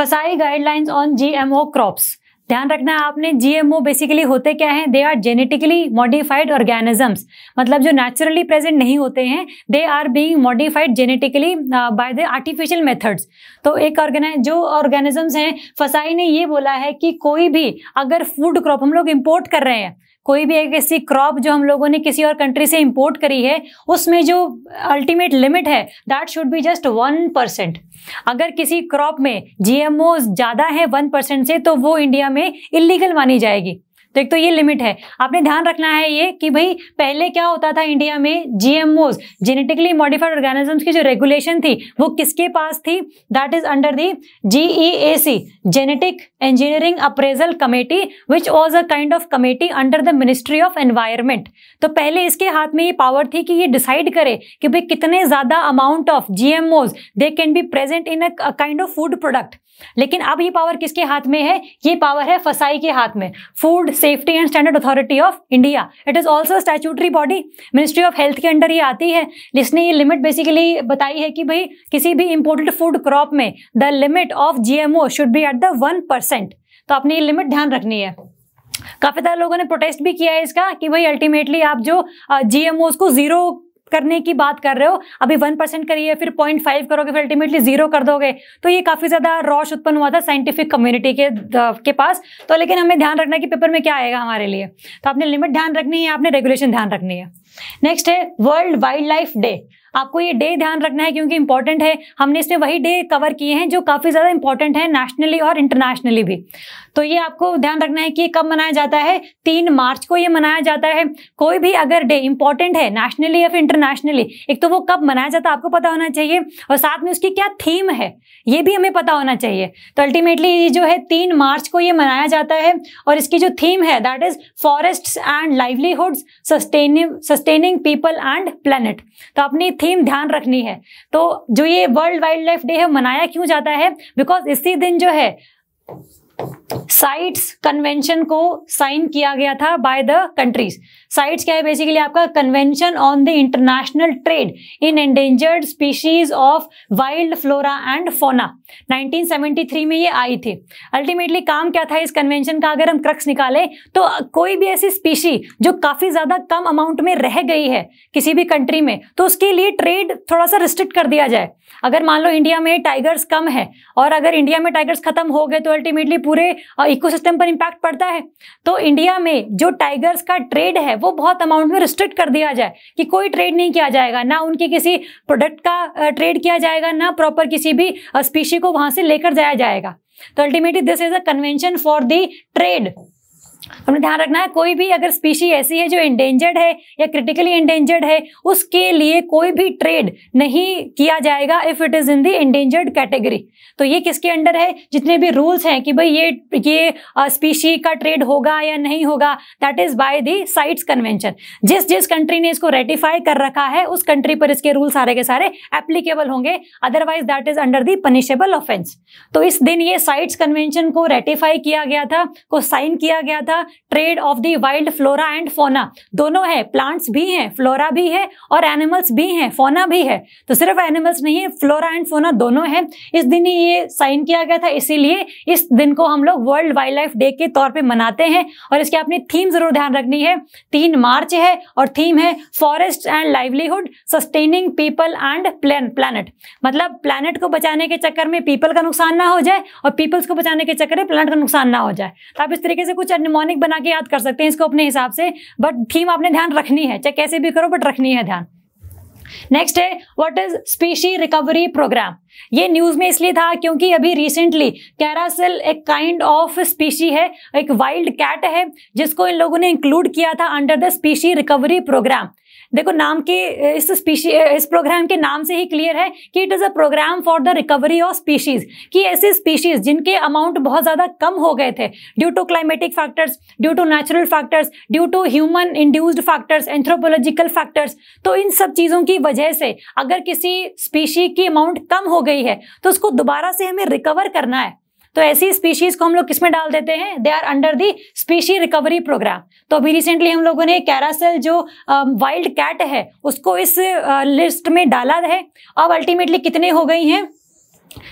फसाई guidelines on GMO crops. ध्यान रखना है आपने, जीएमओ बेसिकली होते क्या हैं? They are genetically modified organisms, मतलब जो नेचुरली प्रेजेंट नहीं होते हैं, they are being modified genetically by the artificial methods. तो एक जो ऑर्गेनिजम्स हैं, फसाई ने ये बोला है कि कोई भी अगर फूड क्रॉप हम लोग इंपोर्ट कर रहे हैं, कोई भी एक ऐसी क्रॉप जो हम लोगों ने किसी और कंट्री से इंपोर्ट करी है, उसमें जो अल्टीमेट लिमिट है दैट शुड बी जस्ट 1%। अगर किसी क्रॉप में जीएमओ ज्यादा है 1% से, तो वो इंडिया में इलीगल मानी जाएगी। तो एक तो ये लिमिट है, आपने ध्यान रखना है ये कि भाई पहले क्या होता था इंडिया में, जीएमओज जेनेटिकली मॉडिफाइड ऑर्गेनिजम्स की जो रेगुलेशन थी वो किसके पास थी? That is under the GEAC, genetic engineering appraisal committee, which was a kind of committee under the ministry of environment. तो पहले इसके हाथ में ये पावर थी कि ये डिसाइड करे कि भाई कितने ज्यादा amount of GMOs they can be present in a kind of food product. लेकिन अब ये पावर किसके हाथ में है? ये पावर है फसाई के हाथ में, food safety and standard authority of India. It is also statutory body, ministry of health के अंडर ये आती है। इसने ये लिमिट बेसिकली बताई है कि भाई किसी भी इंपोर्टेड फूड क्रॉप में the limit of GMO should be at the 1%। तो आपने ये लिमिट ध्यान रखनी है। काफी सारे लोगों ने प्रोटेस्ट भी किया है इसका कि भाई अल्टीमेटली आप जो जीएमओ को जीरो करने की बात कर रहे हो, अभी 1% करिए, फिर 0.5 करोगे, फिर अल्टीमेटली 0 कर दोगे। तो ये काफी ज्यादा रोष उत्पन्न हुआ था साइंटिफिक कम्युनिटी के पास। तो लेकिन हमें ध्यान रखना है कि पेपर में क्या आएगा हमारे लिए। तो आपने लिमिट ध्यान रखनी है, आपने रेगुलेशन ध्यान रखनी है। नेक्स्ट है वर्ल्ड वाइल्ड लाइफ डे। आपको ये डे ध्यान रखना है क्योंकि इंपॉर्टेंट है। हमने इसमें वही डे कवर किए हैं जो काफी ज्यादा इंपॉर्टेंट है नेशनली और इंटरनेशनली भी। तो ये आपको ध्यान रखना है कि कब मनाया जाता है? 3 मार्च को ये मनाया जाता है। कोई भी अगर डे इंपॉर्टेंट है नेशनली या फिर इंटरनेशनली, एक तो वो कब मनाया जाता है आपको पता होना चाहिए, और साथ में उसकी क्या थीम है ये भी हमें पता होना चाहिए। तो अल्टीमेटली जो है 3 मार्च को ये मनाया जाता है, और इसकी जो थीम है that is forests and livelihoods sustaining people and planet. तो अपनी थीम ध्यान रखनी है। तो जो ये वर्ल्ड वाइल्ड लाइफ डे है मनाया क्यों जाता है? बिकॉज इसी दिन जो है साइट्स कन्वेंशन को साइन किया गया था बाय द कंट्रीज। साइट्स क्या है? बेसिकली आपका convention on the international trade in endangered species of wild flora and fauna. 1973 में ये आई थी। अल्टीमेटली काम क्या था इस कन्वेंशन का? अगर हम क्रक्स निकालें तो कोई भी ऐसी स्पीशी जो काफी ज्यादा कम अमाउंट में रह गई है किसी भी कंट्री में, तो उसके लिए ट्रेड थोड़ा सा रिस्ट्रिक्ट कर दिया जाए। अगर मान लो इंडिया में टाइगर्स कम है, और अगर इंडिया में टाइगर्स खत्म हो गए तो अल्टीमेटली पूरे इकोसिस्टम पर इंपैक्ट पड़ता है। तो इंडिया में जो टाइगर्स का ट्रेड है वो बहुत अमाउंट में रिस्ट्रिक्ट कर दिया जाए कि कोई ट्रेड नहीं किया जाएगा, ना उनकी किसी प्रोडक्ट का ट्रेड किया जाएगा, ना प्रॉपर किसी भी स्पीशी को वहां से लेकर जाया जाएगा। तो ultimately this is a convention for the trade. हमें ध्यान रखना है कोई भी अगर स्पीशी ऐसी है जो एंडेंजर्ड है या क्रिटिकली एंडेंजर्ड है, उसके लिए कोई भी ट्रेड नहीं किया जाएगा if it is in the endangered category. तो ये किसके अंडर है? जितने भी रूल्स हैं कि भाई ये स्पीशी का ट्रेड होगा या नहीं होगा, that is by the sites convention. जिस कंट्री ने इसको रेटिफाई कर रखा है उस कंट्री पर इसके रूल सारे के सारे एप्लीकेबल होंगे, otherwise that is under the punishable offence. तो इस दिन ये साइट्स कन्वेंशन को रेटिफाई किया गया था, को साइन किया गया था। Trade off the wild flora and fauna, दोनों है, प्लांट्स भी हैं, फ्लोरा भी है और एनिमल्स भी हैं, फोना भी है। तो सिर्फ एनिमल्स नहीं है, फ्लोरा एंड फोना दोनों है। इस दिन ही ये साइन किया गया था, इसीलिए इस दिन को हम लोग वर्ल्ड वाइल्ड लाइफ डे के तौर पे मनाते हैं। और इसकी अपनी थीम जरूर ध्यान रखनी है। 3 मार्च है और थीम है forest and livelihood sustaining people and planet. मतलब प्लेनेट को बचाने के चक्कर में पीपल का नुकसान ना हो जाए और पीपल्स को बचाने के चक्कर में प्लेनेट का नुकसान ना हो जाए। तो आप इस तरीके से कुछ निमोनिक बना के याद कर सकते हैं इसको अपने हिसाब से, बट थीम आपने ध्यान रखनी है, चाहे कैसे भी करो बट रखनी है ध्यान। नेक्स्ट है what is species recovery programme. ये न्यूज में इसलिए था क्योंकि अभी रिसेंटली कैरासिल एक काइंड ऑफ स्पीशी है, एक वाइल्ड कैट है जिसको इन लोगों ने इंक्लूड किया था under the species recovery programme. देखो नाम के इस प्रोग्राम के नाम से ही क्लियर है कि it is a programme for the recovery of species, कि ऐसी स्पीशीज जिनके अमाउंट बहुत ज्यादा कम हो गए थे due to climatic factors, due to natural factors, due to human induced factors, anthropological factors. तो इन सब चीजों की वजह से अगर किसी स्पीशी की अमाउंट कम हो गई है तो उसको दोबारा से हमें रिकवर करना है। तो ऐसी स्पीशीज को हम लोग किसमें डाल देते हैं? They are under the species recovery programme. तो अभी रिसेंटली हम लोगों ने कैरासिल जो वाइल्ड कैट है उसको इस लिस्ट में डाला है। अब अल्टीमेटली कितने हो गई हैं?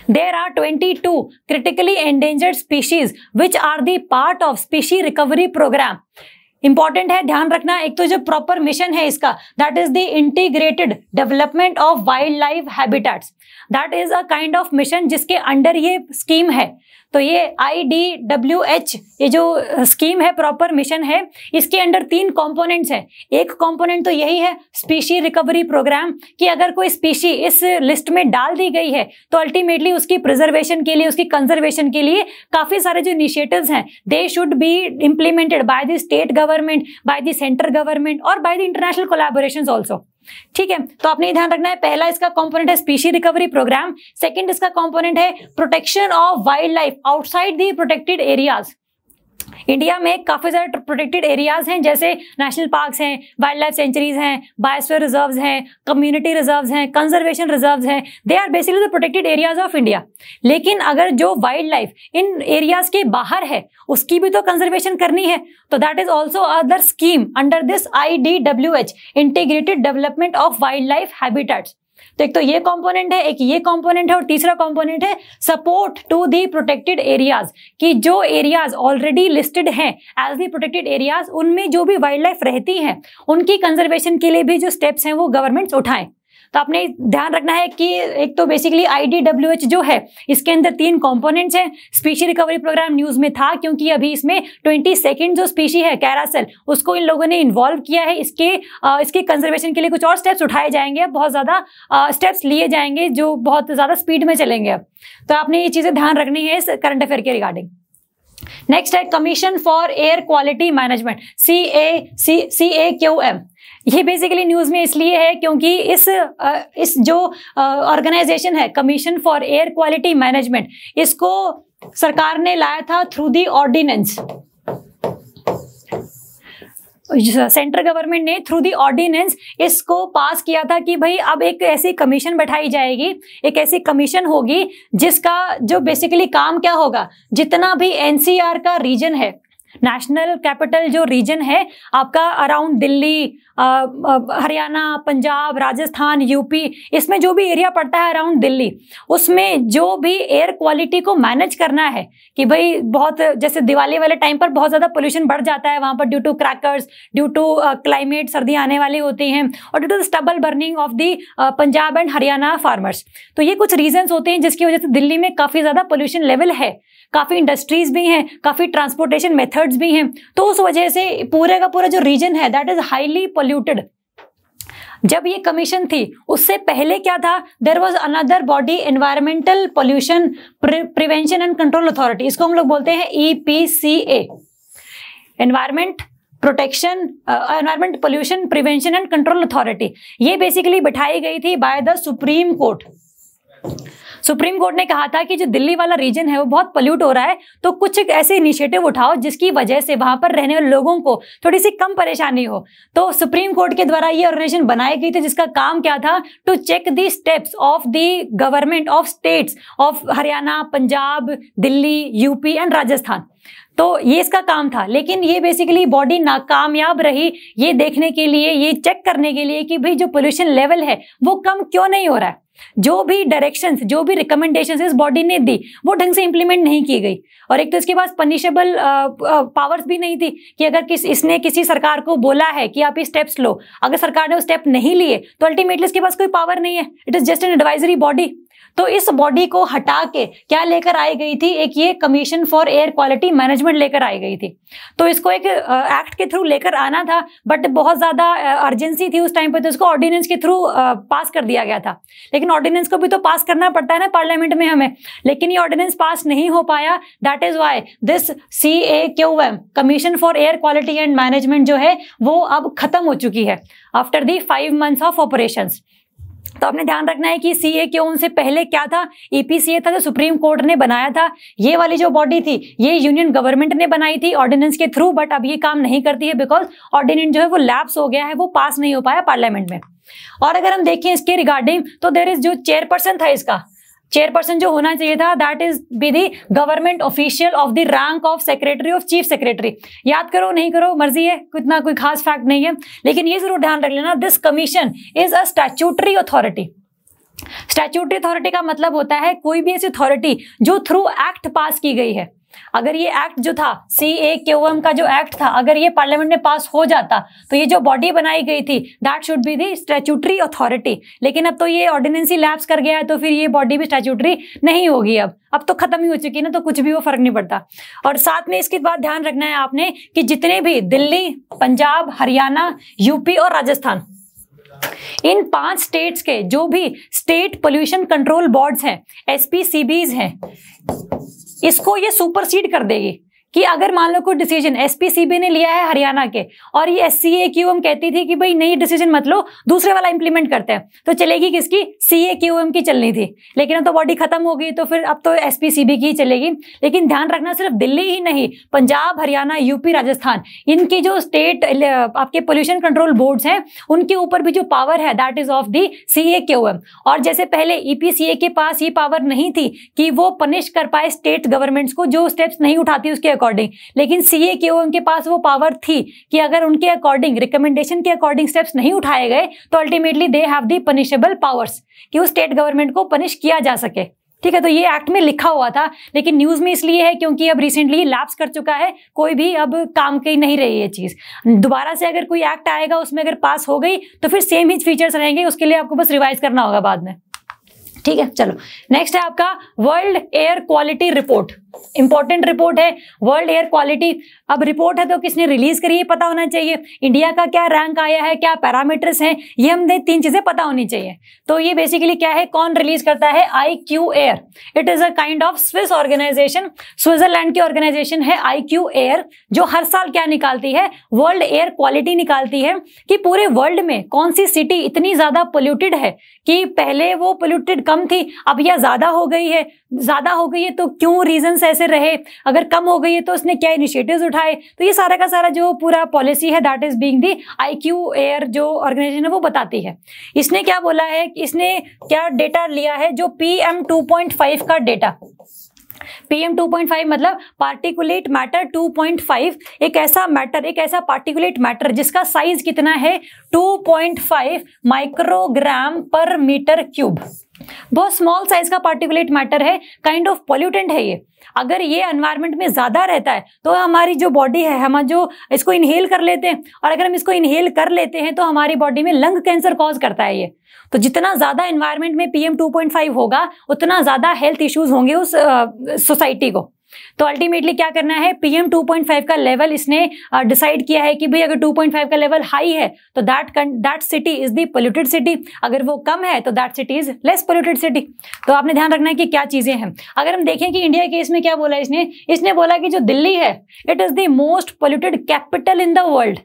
There are 22 critically endangered species which are the part of species recovery program. Important है, ध्यान रखना। एक तो जो प्रॉपर मिशन है इसका, that is the integrated development of wild life habitats, that is a kind of mission जिसके under ये स्कीम है। तो ये IDWH ये जो स्कीम है, प्रॉपर मिशन है, इसके अंडर 3 कंपोनेंट्स हैं। एक कंपोनेंट तो यही है स्पीशी रिकवरी प्रोग्राम, कि अगर कोई स्पीशी इस लिस्ट में डाल दी गई है तो अल्टीमेटली उसकी प्रिजर्वेशन के लिए, उसकी कंजर्वेशन के लिए काफी सारे जो इनिशिएटिव्स हैं they should be implemented by the state government, by the central government और by the international collaborations also. ठीक है, तो आपने ये ध्यान रखना है, पहला इसका कंपोनेंट है स्पीशी रिकवरी प्रोग्राम, सेकंड इसका कंपोनेंट है protection of wildlife outside the protected areas. India में काफी सारे प्रोटेक्टेड एरियाज हैं, जैसे नेशनल पार्क्स हैं, वाइल्ड लाइफ सेंचुरीज हैं, बायोस्फीयर रिजर्व्स हैं, कम्युनिटी रिजर्व्स हैं, कंजर्वेशन रिजर्व्स हैं, they are basically the protected areas of India. लेकिन अगर जो वाइल्ड लाइफ इन एरियाज के बाहर है उसकी भी तो कंजर्वेशन करनी है, तो that is also other scheme under this IDWH, integrated development of wild life habitats. तो एक तो ये कंपोनेंट है, एक ये कंपोनेंट है, और तीसरा कंपोनेंट है support to the protected areas, कि जो एरियाज ऑलरेडी लिस्टेड हैं एज दी प्रोटेक्टेड एरियाज, उनमें जो भी वाइल्ड लाइफ रहती हैं उनकी कंजर्वेशन के लिए भी जो स्टेप्स हैं वो गवर्नमेंट्स उठाएं। तो आपने ध्यान रखना है कि एक तो बेसिकली IDWH जो है इसके अंदर 3 कंपोनेंट्स हैं। स्पीशी रिकवरी प्रोग्राम न्यूज में था क्योंकि अभी इसमें 22nd जो स्पीशी है कैरासेल, उसको इन लोगों ने इन्वॉल्व किया है। इसके कंजर्वेशन के लिए कुछ और स्टेप्स उठाए जाएंगे, बहुत ज्यादा स्टेप्स लिए जाएंगे जो बहुत ज्यादा स्पीड में चलेंगे अब। तो आपने ये चीजें ध्यान रखनी है इस करंट अफेयर के रिगार्डिंग। नेक्स्ट है commission for air quality management, CAQM। ये बेसिकली न्यूज में इसलिए है क्योंकि इस जो ऑर्गेनाइजेशन है commission for air quality management, इसको सरकार ने लाया था through the ordinance. Central government ने थ्रू दी ऑर्डिनेंस इसको पास किया था कि भाई अब एक ऐसी कमीशन बैठाई जाएगी, एक ऐसी कमीशन होगी जिसका जो बेसिकली काम क्या होगा, जितना भी NCR का रीजन है, नेशनल कैपिटल जो रीजन है आपका अराउंड दिल्ली, हरियाणा, पंजाब, राजस्थान, यूपी, इसमें जो भी एरिया पड़ता है अराउंड दिल्ली, उसमें जो भी एयर क्वालिटी को मैनेज करना है कि भाई बहुत जैसे दिवाली वाले टाइम पर बहुत ज्यादा पोल्यूशन बढ़ जाता है वहां पर due to crackers, due to climate, सर्दियां आने वाली होती हैं, और due to stubble burning of the Punjab and Haryana farmers. तो ये कुछ रीजंस होते हैं जिसकी वजह से दिल्ली में काफी ज्यादा पोल्यूशन लेवल है, काफी इंडस्ट्रीज भी हैं, काफी ट्रांसपोर्टेशन मेथड्स भी हैं, तो उस वजह से पूरे का पूरा जो रीजन है दैट इज हाईली पोल्यूटेड। जब ये कमीशन थी उससे पहले क्या था, there was another body, environmental pollution prevention and control authority, इसको हम लोग बोलते हैं EPCA, environment pollution prevention and control authority. ये बेसिकली बिठाई गई थी by the supreme court. Supreme court ने कहा था कि जो दिल्ली वाला रीजन है वो बहुत पोल्यूट हो रहा है, तो कुछ एक ऐसे इनिशिएटिव उठाओ जिसकी वजह से वहां पर रहने वाले लोगों को थोड़ी सी कम परेशानी हो। तो सुप्रीम कोर्ट के द्वारा ये ऑर्गेनाइजेशन बनाई गई थी जिसका काम क्या था, to check the steps of the government of states of Haryana, Punjab, Delhi, UP and Rajasthan. तो ये इसका काम था, लेकिन ये बेसिकली बॉडी नाकामयाब रही ये देखने के लिए, ये चेक करने के लिए कि भाई जो पोल्यूशन लेवल है वो कम क्यों नहीं हो रहा है। जो भी डायरेक्शंस, जो भी रिकमेंडेशंस इस बॉडी ने दी वो ढंग से इंप्लीमेंट नहीं की गई, और एक तो इसके पास पनिशेबल पावर्स भी नहीं थी कि अगर इसने किसी सरकार को बोला है कि आप ये स्टेप्स लो, अगर सरकार ने वो स्टेप नहीं लिए तो अल्टीमेटली इसके पास कोई पावर नहीं है, it is just an advisory body. तो इस बॉडी को हटा के क्या लेकर आई गई थी, एक ये commission for air quality management लेकर आई गई थी। तो इसको एक एक्ट के थ्रू लेकर आना था, बट बहुत ज्यादा अर्जेंसी थी उस टाइम पे, तो इसको ऑर्डिनेंस के थ्रू पास कर दिया गया था। लेकिन ऑर्डिनेंस को भी तो पास करना पड़ता है ना पार्लियामेंट में हमें, लेकिन ये ऑर्डिनेंस पास नहीं हो पाया। That is why this CAQM, commission for air quality and management, जो है वो अब खत्म हो चुकी है after the 5 months of operations. तो आपने ध्यान रखना है कि CAQM से पहले क्या था, EPCA था जो सुप्रीम कोर्ट ने बनाया था। ये वाली जो बॉडी थी ये यूनियन गवर्नमेंट ने बनाई थी ऑर्डिनेंस के थ्रू, बट अब ये काम नहीं करती है बिकॉज ऑर्डिनेंस जो है वो लैप्स हो गया है, वो पास नहीं हो पाया पार्लियामेंट में। और अगर हम देखें इसके रिगार्डिंग तो देयर इज जो चेयरपर्सन था, इसका चेयरपर्सन जो होना चाहिए था that is be the government official of the rank of secretary of chief secretary. याद करो नहीं करो मर्जी है, इतना कोई खास फैक्ट नहीं है, लेकिन ये जरूर ध्यान रख लेना, this commission is a statutory authority. Statutory authority का मतलब होता है कोई भी ऐसी अथॉरिटी जो थ्रू एक्ट पास की गई है। अगर ये एक्ट जो था CAQM का जो एक्ट था, अगर ये पार्लियामेंट में पास हो जाता तो ये जो बॉडी बनाई गई थी that should be the statutory authority. लेकिन अब तो ये ऑर्डिनेंस ही लैप्स कर गया है, तो फिर ये बॉडी भी स्टैट्यूटरी नहीं होगी। अब तो खत्म ही हो चुकी है ना, तो कुछ भी वो फर्क नहीं पड़ता। और साथ में इसके बाद ध्यान रखना है आपने कि जितने भी दिल्ली, पंजाब, हरियाणा, यूपी और राजस्थान, इन 5 स्टेट्स के जो भी स्टेट पोल्यूशन कंट्रोल बोर्ड्स हैं, SPCBs हैं, इसको ये सुपरसीड कर देगी कि अगर मान लो कोई डिसीजन SPCB ने लिया है हरियाणा के और ये CAQM कहती थी कि भाई नई डिसीजन मत लो, दूसरे वाला इंप्लीमेंट करते हैं, तो चलेगी किसकी? CAQM की चलनी थी। लेकिन अब तो बॉडी खत्म हो गई, तो फिर अब तो SPCB की चलेगी। लेकिन ध्यान रखना सिर्फ दिल्ली ही नहीं, पंजाब, हरियाणा, यूपी, राजस्थान, इनकी जो स्टेट आपके पोल्यूशन कंट्रोल बोर्ड्स हैं उनके ऊपर भी जो पावर है that is of the CAQM। और जैसे पहले EPCA के पास ये पावर नहीं थी कि वो पनिश कर पाए स्टेट गवर्नमेंट्स को जो स्टेप्स नहीं उठाती उसके अकॉर्डिंग, लेकिन CAQM के पास वो पावर थी कि अगर उनके अकॉर्डिंग, रिकमेंडेशन के अकॉर्डिंग स्टेप्स नहीं उठाए गए तो ultimately they have the punishable powers कि उस स्टेट गवर्नमेंट को पनिश किया जा सके। ठीक है, तो ये एक्ट में लिखा हुआ था, लेकिन न्यूज में इसलिए है क्योंकि अब रिसेंटली लैप्स कर चुका है, कोई भी अब काम की नहीं रही ये चीज। दोबारा से अगर कोई एक्ट आएगा उसमें अगर पास हो गई तो फिर सेम ही फीचर्स रहेंगे, उसके लिए आपको बस रिवाइज करना होगा बाद में। ठीक है, चलो नेक्स्ट है आपका world air quality report. Important report है वर्ल्ड एयर क्वालिटी। अब रिपोर्ट है तो किसने रिलीज करी है पता होना चाहिए, इंडिया का क्या रैंक आया है, क्या पैरामीटर्स हैं, ये हमें 3 चीजें पता होनी चाहिए। तो ये बेसिकली क्या है, कौन रिलीज करता है? IQ-AIR। It is a kind of Swiss organization, Switzerland की ऑर्गेनाइजेशन है IQ-AIR, जो हर साल क्या निकालती है? वर्ल्ड एयर क्वालिटी निकालती है कि पूरे वर्ल्ड में कौन सी सिटी इतनी ज्यादा पोल्यूटेड है कि पहले वो पोल्यूटेड कम थी, अब यह ज्यादा हो गई है। ज्यादा हो गई है तो क्यों रीजंस ऐसे रहे, अगर कम हो गई है तो उसने क्या इनिशिएटिव्स उठाए। तो ये सारा का सारा जो पूरा पॉलिसी है that is being the IQ-AIR जो ऑर्गेनाइजेशन है वो बताती है। इसने क्या बोला है, इसने क्या डेटा लिया है? जो PM 2.5 का डेटा, PM 2.5 मतलब पार्टिकुलेट मैटर 2.5, एक ऐसा मैटर, एक ऐसा पार्टिकुलेट मैटर जिसका साइज कितना है? 2.5 माइक्रोग्राम पर मीटर क्यूब। बहुत स्मॉल साइज का पार्टिकुलेट मैटर है, काइंड ऑफ पॉल्यूटेंट है ये। अगर ये एनवायरनमेंट में ज्यादा रहता है तो हमारी जो बॉडी है, हम जो इसको इनहेल कर लेते हैं, और अगर हम इसको इनहेल कर लेते हैं तो हमारी बॉडी में लंग कैंसर कॉज करता है ये। तो जितना ज्यादा एनवायरनमेंट में PM 2.5 होगा उतना ज्यादा हेल्थ इश्यूज होंगे उस सोसाइटी को। तो अल्टीमेटली क्या करना है, PM 2.5 का लेवल इसने डिसाइड किया है कि भाई अगर 2.5 का लेवल हाई है तो that city is the polluted city, अगर वो कम है तो that city is less polluted city. तो आपने ध्यान रखना है कि क्या चीजें हैं। अगर हम देखें कि इंडिया के इसमें क्या बोला इसने बोला कि जो दिल्ली है it is the most polluted capital in the world.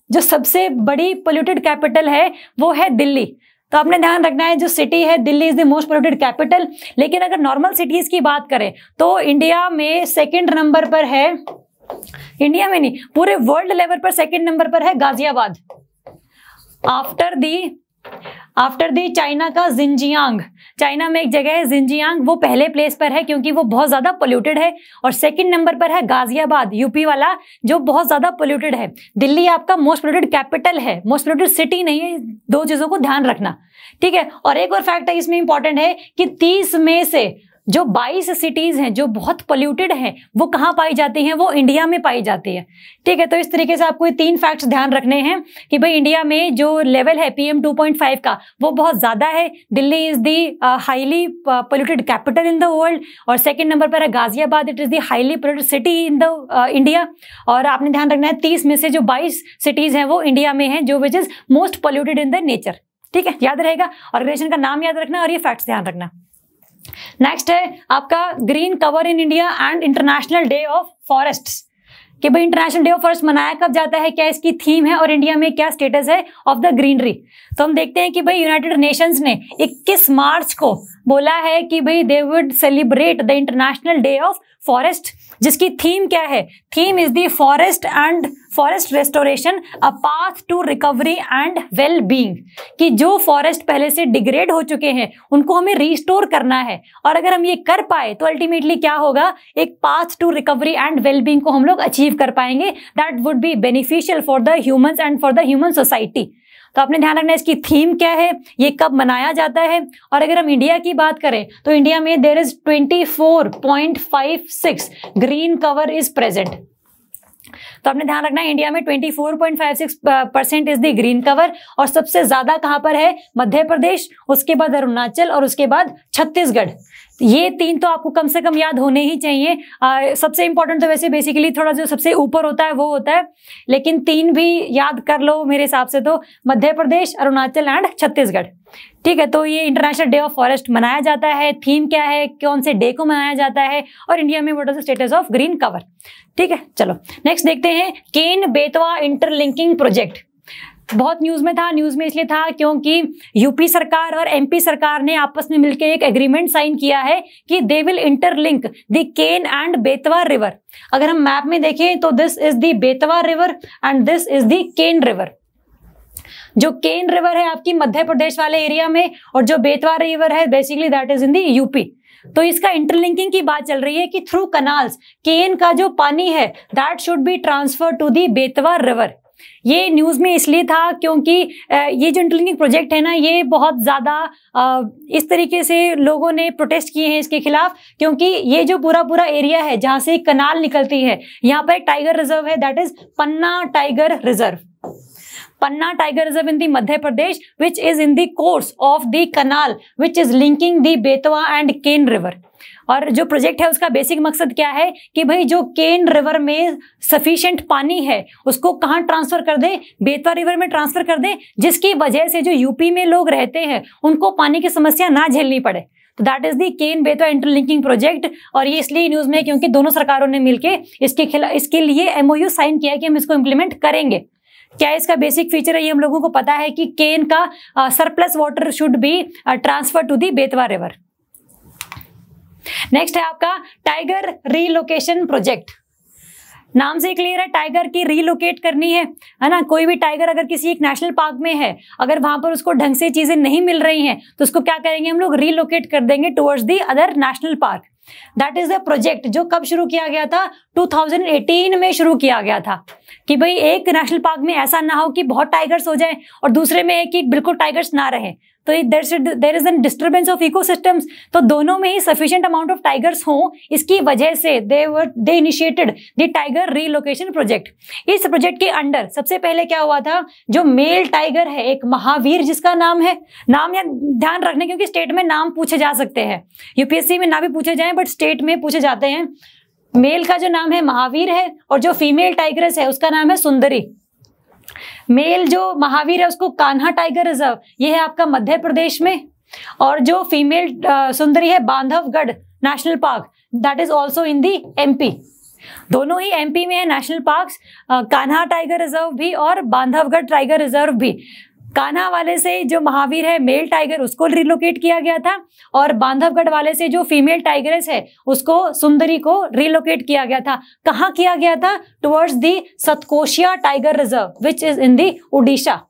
जो सबसे बड़ी पोल्यूटेड कैपिटल है वो है दिल्ली। तो आपने ध्यान रखना है जो सिटी है Delhi is the most polluted capital. लेकिन अगर नॉर्मल सिटीज की बात करें तो इंडिया में 2nd नंबर पर है, इंडिया में नहीं पूरे वर्ल्ड लेवल पर 2nd नंबर पर है गाजियाबाद, आफ्टर दी चाइना का जिंजियांग। चाइना में एक जगह है जिंजियांग, वो पहले प्लेस पर है क्योंकि वो बहुत ज्यादा पोल्यूटेड है। और 2nd नंबर पर है गाजियाबाद, यूपी वाला, जो बहुत ज्यादा पोल्यूटेड है। दिल्ली आपका मोस्ट पोल्यूटेड कैपिटल है, मोस्ट पोल्यूटेड सिटी नहीं है। 2 चीजों को ध्यान रखना, ठीक है। और एक और फैक्ट है इसमें इंपॉर्टेंट है कि 30 में से जो 22 सिटीज हैं जो बहुत पोल्यूटेड हैं वो कहाँ पाई जाती हैं? वो इंडिया में पाई जाती है, ठीक है। तो इस तरीके से आपको ये 3 फैक्ट्स ध्यान रखने हैं कि भाई इंडिया में जो लेवल है PM 2.5 का वो बहुत ज्यादा है। Delhi is the highly polluted capital in the world, और 2nd नंबर पर है Ghaziabad, it is the highly polluted city in the India. और आपने ध्यान रखना है 30 में से जो 22 सिटीज हैं वो इंडिया में हैं जो which is most polluted in the nature, ठीक है। याद रहेगा, ऑर्गेनाइजेशन का नाम याद रखना और ये फैक्ट्स ध्यान रखना। नेक्स्ट है आपका green cover in India and international day of forests. कि भाई इंटरनेशनल डे ऑफ फॉरेस्ट मनाया कब जाता है, क्या इसकी थीम है और इंडिया में क्या स्टेटस है ऑफ द ग्रीनरी। तो हम देखते हैं कि भाई यूनाइटेड नेशंस ने 21 मार्च को बोला है कि भाई they would celebrate the international day of forest, जिसकी थीम क्या है? Theme is the forest and forest restoration a path to recovery and well being. कि जो फॉरेस्ट पहले से डिग्रेड हो चुके हैं उनको हमें रिस्टोर करना है, और अगर हम ये कर पाए तो अल्टीमेटली क्या होगा, एक path to recovery and well being को हम लोग अचीव कर पाएंगे। That would be beneficial for the humans and for the human society. तो आपने ध्यान रखना है इसकी थीम क्या है, ये कब मनाया जाता है। और अगर हम इंडिया की बात करें तो इंडिया में there is 24.56 green cover is present. तो आपने ध्यान रखना है इंडिया में 24.56% इज द ग्रीन कवर। और सबसे ज्यादा कहां पर है, मध्य प्रदेश, उसके बाद अरुणाचल और उसके बाद छत्तीसगढ़। ये तीन तो आपको कम से कम याद होने ही चाहिए। सबसे इंपॉर्टेंट तो वैसे बेसिकली थोड़ा जो सबसे ऊपर होता है वो होता है, लेकिन तीन भी याद कर लो मेरे हिसाब से, तो मध्य प्रदेश, अरुणाचल एंड छत्तीसगढ़। ठीक है, तो ये इंटरनेशनल डे ऑफ फॉरेस्ट मनाया जाता है। थीम क्या है, कौन से डे को मनाया जाता है, और इंडिया में what is the status of green cover. ठीक है, चलो नेक्स्ट देखते हैं केन बेतवा इंटरलिंकिंग प्रोजेक्ट। बहुत न्यूज में था, न्यूज में इसलिए था क्योंकि यूपी सरकार और एमपी सरकार ने आपस में मिलकर एक एग्रीमेंट साइन किया है कि they will interlink the Ken and Betwa river. अगर हम मैप में देखें तो this is the Betwa river and this is the Ken river. जो केन रिवर है आपकी मध्य प्रदेश वाले एरिया में, और जो बेतवा रिवर है basically that is in the UP. तो इसका इंटरलिंकिंग की बात चल रही है कि थ्रू कनाल्स केन का जो पानी है that should be transfer to the Betwa river. ये न्यूज में इसलिए था क्योंकि ये जो इंटरलिंकिंग प्रोजेक्ट है ना, ये बहुत ज्यादा इस तरीके से लोगों ने प्रोटेस्ट किए हैं इसके खिलाफ, क्योंकि ये जो पूरा एरिया है जहां से कनाल निकलती है, यहाँ पर एक टाइगर रिजर्व है that is Panna tiger reserve. Panna tiger reserve in the Madhya Pradesh which is in the course of the canal which is linking the Betwa and Ken river. और जो प्रोजेक्ट है उसका बेसिक मकसद क्या है कि भाई जो केन रिवर में सफिशिएंट पानी है उसको कहाँ ट्रांसफर कर दे, बेतवा रिवर में ट्रांसफर कर दे, जिसकी वजह से जो यूपी में लोग रहते हैं उनको पानी की समस्या ना झेलनी पड़े। तो that is the Ken Betwa interlinking project. और ये इसलिए न्यूज में क्योंकि दोनों सरकारों ने मिलकर इसके लिए एमओयू साइन किया है कि हम इसको इम्प्लीमेंट करेंगे। क्या इसका बेसिक फीचर है, ये हम लोगों को पता है कि केन का surplus water should be transfer to the Betwa river. Next है आपका टाइगर रीलोकेशन प्रोजेक्ट। नाम से क्लियर है, टाइगर की रीलोकेट करनी है ना। कोई भी टाइगर अगर किसी एक नेशनल पार्क में है, अगर वहां पर उसको ढंग से चीजें नहीं मिल रही हैं तो उसको क्या करेंगे हम लोग, रीलोकेट कर देंगे towards the other national park. That is the project जो कब शुरू किया गया था, 2018 में शुरू किया गया था कि भाई एक नेशनल पार्क में ऐसा ना हो कि बहुत टाइगर्स हो जाए और दूसरे में एक बिल्कुल टाइगर्स ना रहे, तो there is an disturbance of ecosystems. तो दोनों में ही सफिशिएंट अमाउंट ऑफ टाइगर्स हों, इसकी वजह से they initiated the tiger relocation project. इस प्रोजेक्ट के अंडर सबसे पहले क्या हुआ था, जो मेल टाइगर है एक महावीर जिसका नाम है, नाम या ध्यान रखने क्योंकि स्टेट में नाम पूछे जा सकते हैं, यूपीएससी में ना भी पूछे जाए बट स्टेट में पूछे जाते हैं। मेल का जो नाम है महावीर है और जो फीमेल टाइगरेस है उसका नाम है सुंदरी। मेल जो महावीर है उसको कान्हा टाइगर रिजर्व, ये है आपका मध्य प्रदेश में, और जो फीमेल सुंदरी है Bandhavgarh national park that is also in the MP. दोनों ही एमपी में है national parks, Kanha tiger reserve भी और बांधवगढ़ टाइगर रिजर्व भी। कान्हा वाले से जो महावीर है मेल टाइगर उसको रिलोकेट किया गया था, और बांधवगढ़ वाले से जो फीमेल टाइगरेस है उसको सुंदरी को रिलोकेट किया गया था। कहाँ किया गया था, towards the Satkosia tiger reserve which is in the Orissa.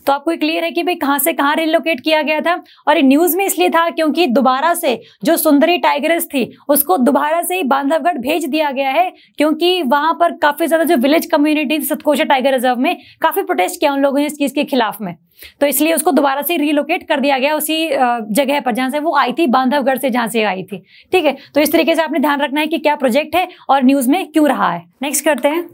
तो आपको क्लियर है कि भाई कहां से कहां रिलोकेट किया गया था। और ये न्यूज में इसलिए था क्योंकि दोबारा से जो सुंदरी टाइगरेस थी उसको दोबारा से ही बांधवगढ़ भेज दिया गया है, क्योंकि वहां पर काफी ज्यादा जो village community Satkosia tiger reserve में काफी प्रोटेस्ट किया उन लोगों ने इस चीज के खिलाफ में, तो इसलिए उसको दोबारा से रिलोकेट कर दिया गया उसी जगह पर जहां से वो आई थी, बांधवगढ़ से जहां से आई थी। ठीक है, तो इस तरीके से आपने ध्यान रखना है कि क्या प्रोजेक्ट है और न्यूज में क्यों रहा है। नेक्स्ट करते हैं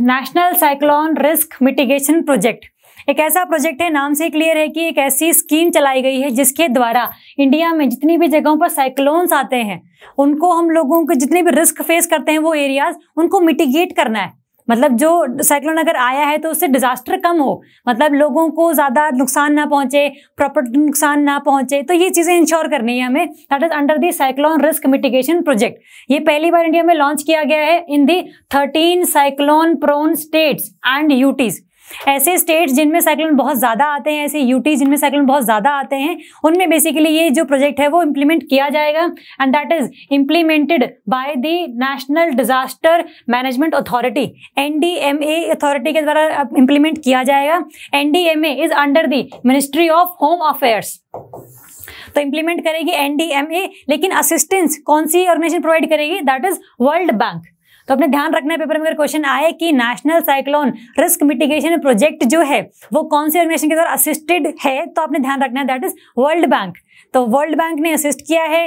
national cyclone risk mitigation project. एक ऐसा प्रोजेक्ट है, नाम से क्लियर है कि एक ऐसी स्कीम चलाई गई है जिसके द्वारा इंडिया में जितनी भी जगहों पर साइक्लोन्स आते हैं उनको हम लोगों को जितने भी रिस्क फेस करते हैं वो एरियाज उनको मिटिगेट करना है। मतलब जो साइक्लोन अगर आया है तो उससे डिजास्टर कम हो, मतलब लोगों को ज्यादा नुकसान ना पहुंचे, प्रॉपर्टी नुकसान ना पहुंचे, तो ये चीजें इंश्योर करनी है हमें। That is under the cyclone risk mitigation project. ये पहली बार इंडिया में लॉन्च किया गया है in the 13 cyclone prone states and UTs. ऐसे स्टेट्स जिनमें साइक्लोन बहुत ज्यादा आते हैं, ऐसे यूटी जिनमें साइक्लोन बहुत ज्यादा आते हैं, उनमें बेसिकली ये जो प्रोजेक्ट है वो इम्प्लीमेंट किया जाएगा and that is implemented by the national disaster management authority, NDMA authority के द्वारा इम्प्लीमेंट किया जाएगा। NDMA is under the ministry of home affairs, तो इंप्लीमेंट करेगी एनडीएमए, लेकिन असिस्टेंस कौन सी ऑर्गेनाइजेशन प्रोवाइड करेगी, दैट इज वर्ल्ड बैंक। तो अपने ध्यान रखना है पेपर में अगर क्वेश्चन आए कि national cyclone risk mitigation project जो है वो कौन सी ऑर्गेनाइजेशन के द्वारा असिस्टेड है, तो आपने ध्यान रखना है दैट इज वर्ल्ड बैंक। तो वर्ल्ड बैंक ने असिस्ट किया है,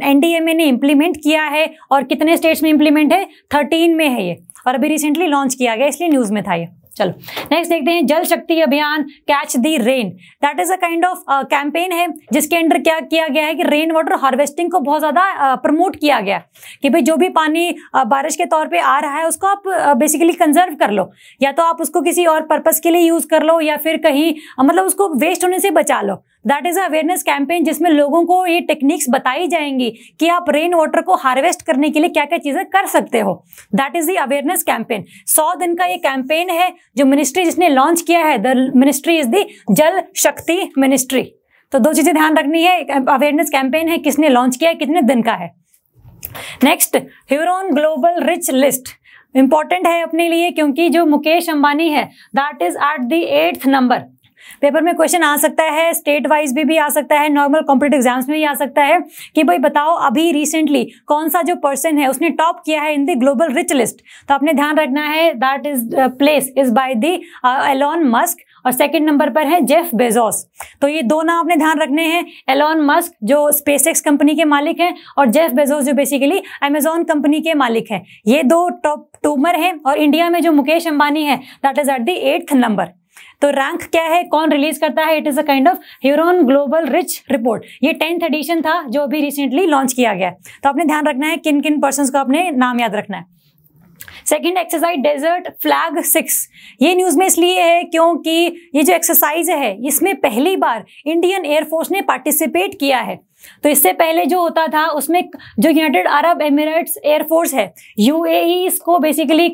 एनडीएमए ने इम्प्लीमेंट किया है, और कितने स्टेट्स में इम्प्लीमेंट है, 13 में है ये, और अभी रिसेंटली लॉन्च किया गया, इसलिए न्यूज में था ये। चलो नेक्स्ट देखते हैं, जल शक्ति अभियान catch the rain, that is a kind of campaign है जिसके अंडर क्या किया गया है कि रेन वाटर हार्वेस्टिंग को बहुत ज्यादा प्रमोट किया गया कि भाई जो भी पानी बारिश के तौर पे आ रहा है उसको आप बेसिकली कंजर्व कर लो, या तो आप उसको किसी और पर्पस के लिए यूज कर लो, या फिर कहीं मतलब उसको वेस्ट होने से बचा लो। दैट इज अवेयरनेस कैंपेन जिसमें लोगों को ये टेक्निक्स बताई जाएंगी कि आप रेन वाटर को हार्वेस्ट करने के लिए क्या क्या चीजें कर सकते हो। That is the awareness campaign. 100 दिन का ये कैंपेन है जो मिनिस्ट्री जिसने लॉन्च किया है, द मिनिस्ट्री इज द जल शक्ति मिनिस्ट्री। तो 2 चीजें ध्यान रखनी है, अवेयरनेस कैंपेन है, किसने लॉन्च किया है, कितने दिन का है। Next, Huron global rich list important है अपने लिए क्योंकि जो मुकेश अंबानी है that is at the 8th number. Paper में क्वेश्चन आ सकता है, स्टेट वाइज भी आ सकता है, नॉर्मल कॉम्पिटिटिव एग्जाम्स में भी आ सकता है कि भाई बताओ अभी रिसेंटली कौन सा जो पर्सन है उसने टॉप किया है in the global rich list. तो आपने ध्यान रखना है that is place is by the Elon Musk, और 2nd नंबर पर है जेफ बेजोस। तो ये 2 नाम अपने ध्यान रखने हैं, एलॉन मस्क जो स्पेसएक्स कंपनी के मालिक हैं, और जेफ बेजोस जो बेसिकली अमेजॉन कंपनी के मालिक हैं। ये 2 टॉप टूमर हैं, और इंडिया में जो मुकेश अंबानी है that is at the 8th number. तो रैंक क्या है, कौन रिलीज करता है, it is a kind of Huron global rich report. ये 10th एडिशन था जो अभी रिसेंटली लॉन्च किया गया। तो आपने ध्यान रखना है किन किन पर्संस को आपने नाम याद रखना है। सेकेंड एक्सरसाइज डेजर्ट फ्लैग 6, ये न्यूज में इसलिए है क्योंकि ये जो एक्सरसाइज है इसमें पहली बार इंडियन एयरफोर्स ने पार्टिसिपेट किया है। तो इससे पहले जो होता था उसमें जो यूनाइटेड अरब एमिरेट्स एयरफोर्स है, यूएई, इसको बेसिकली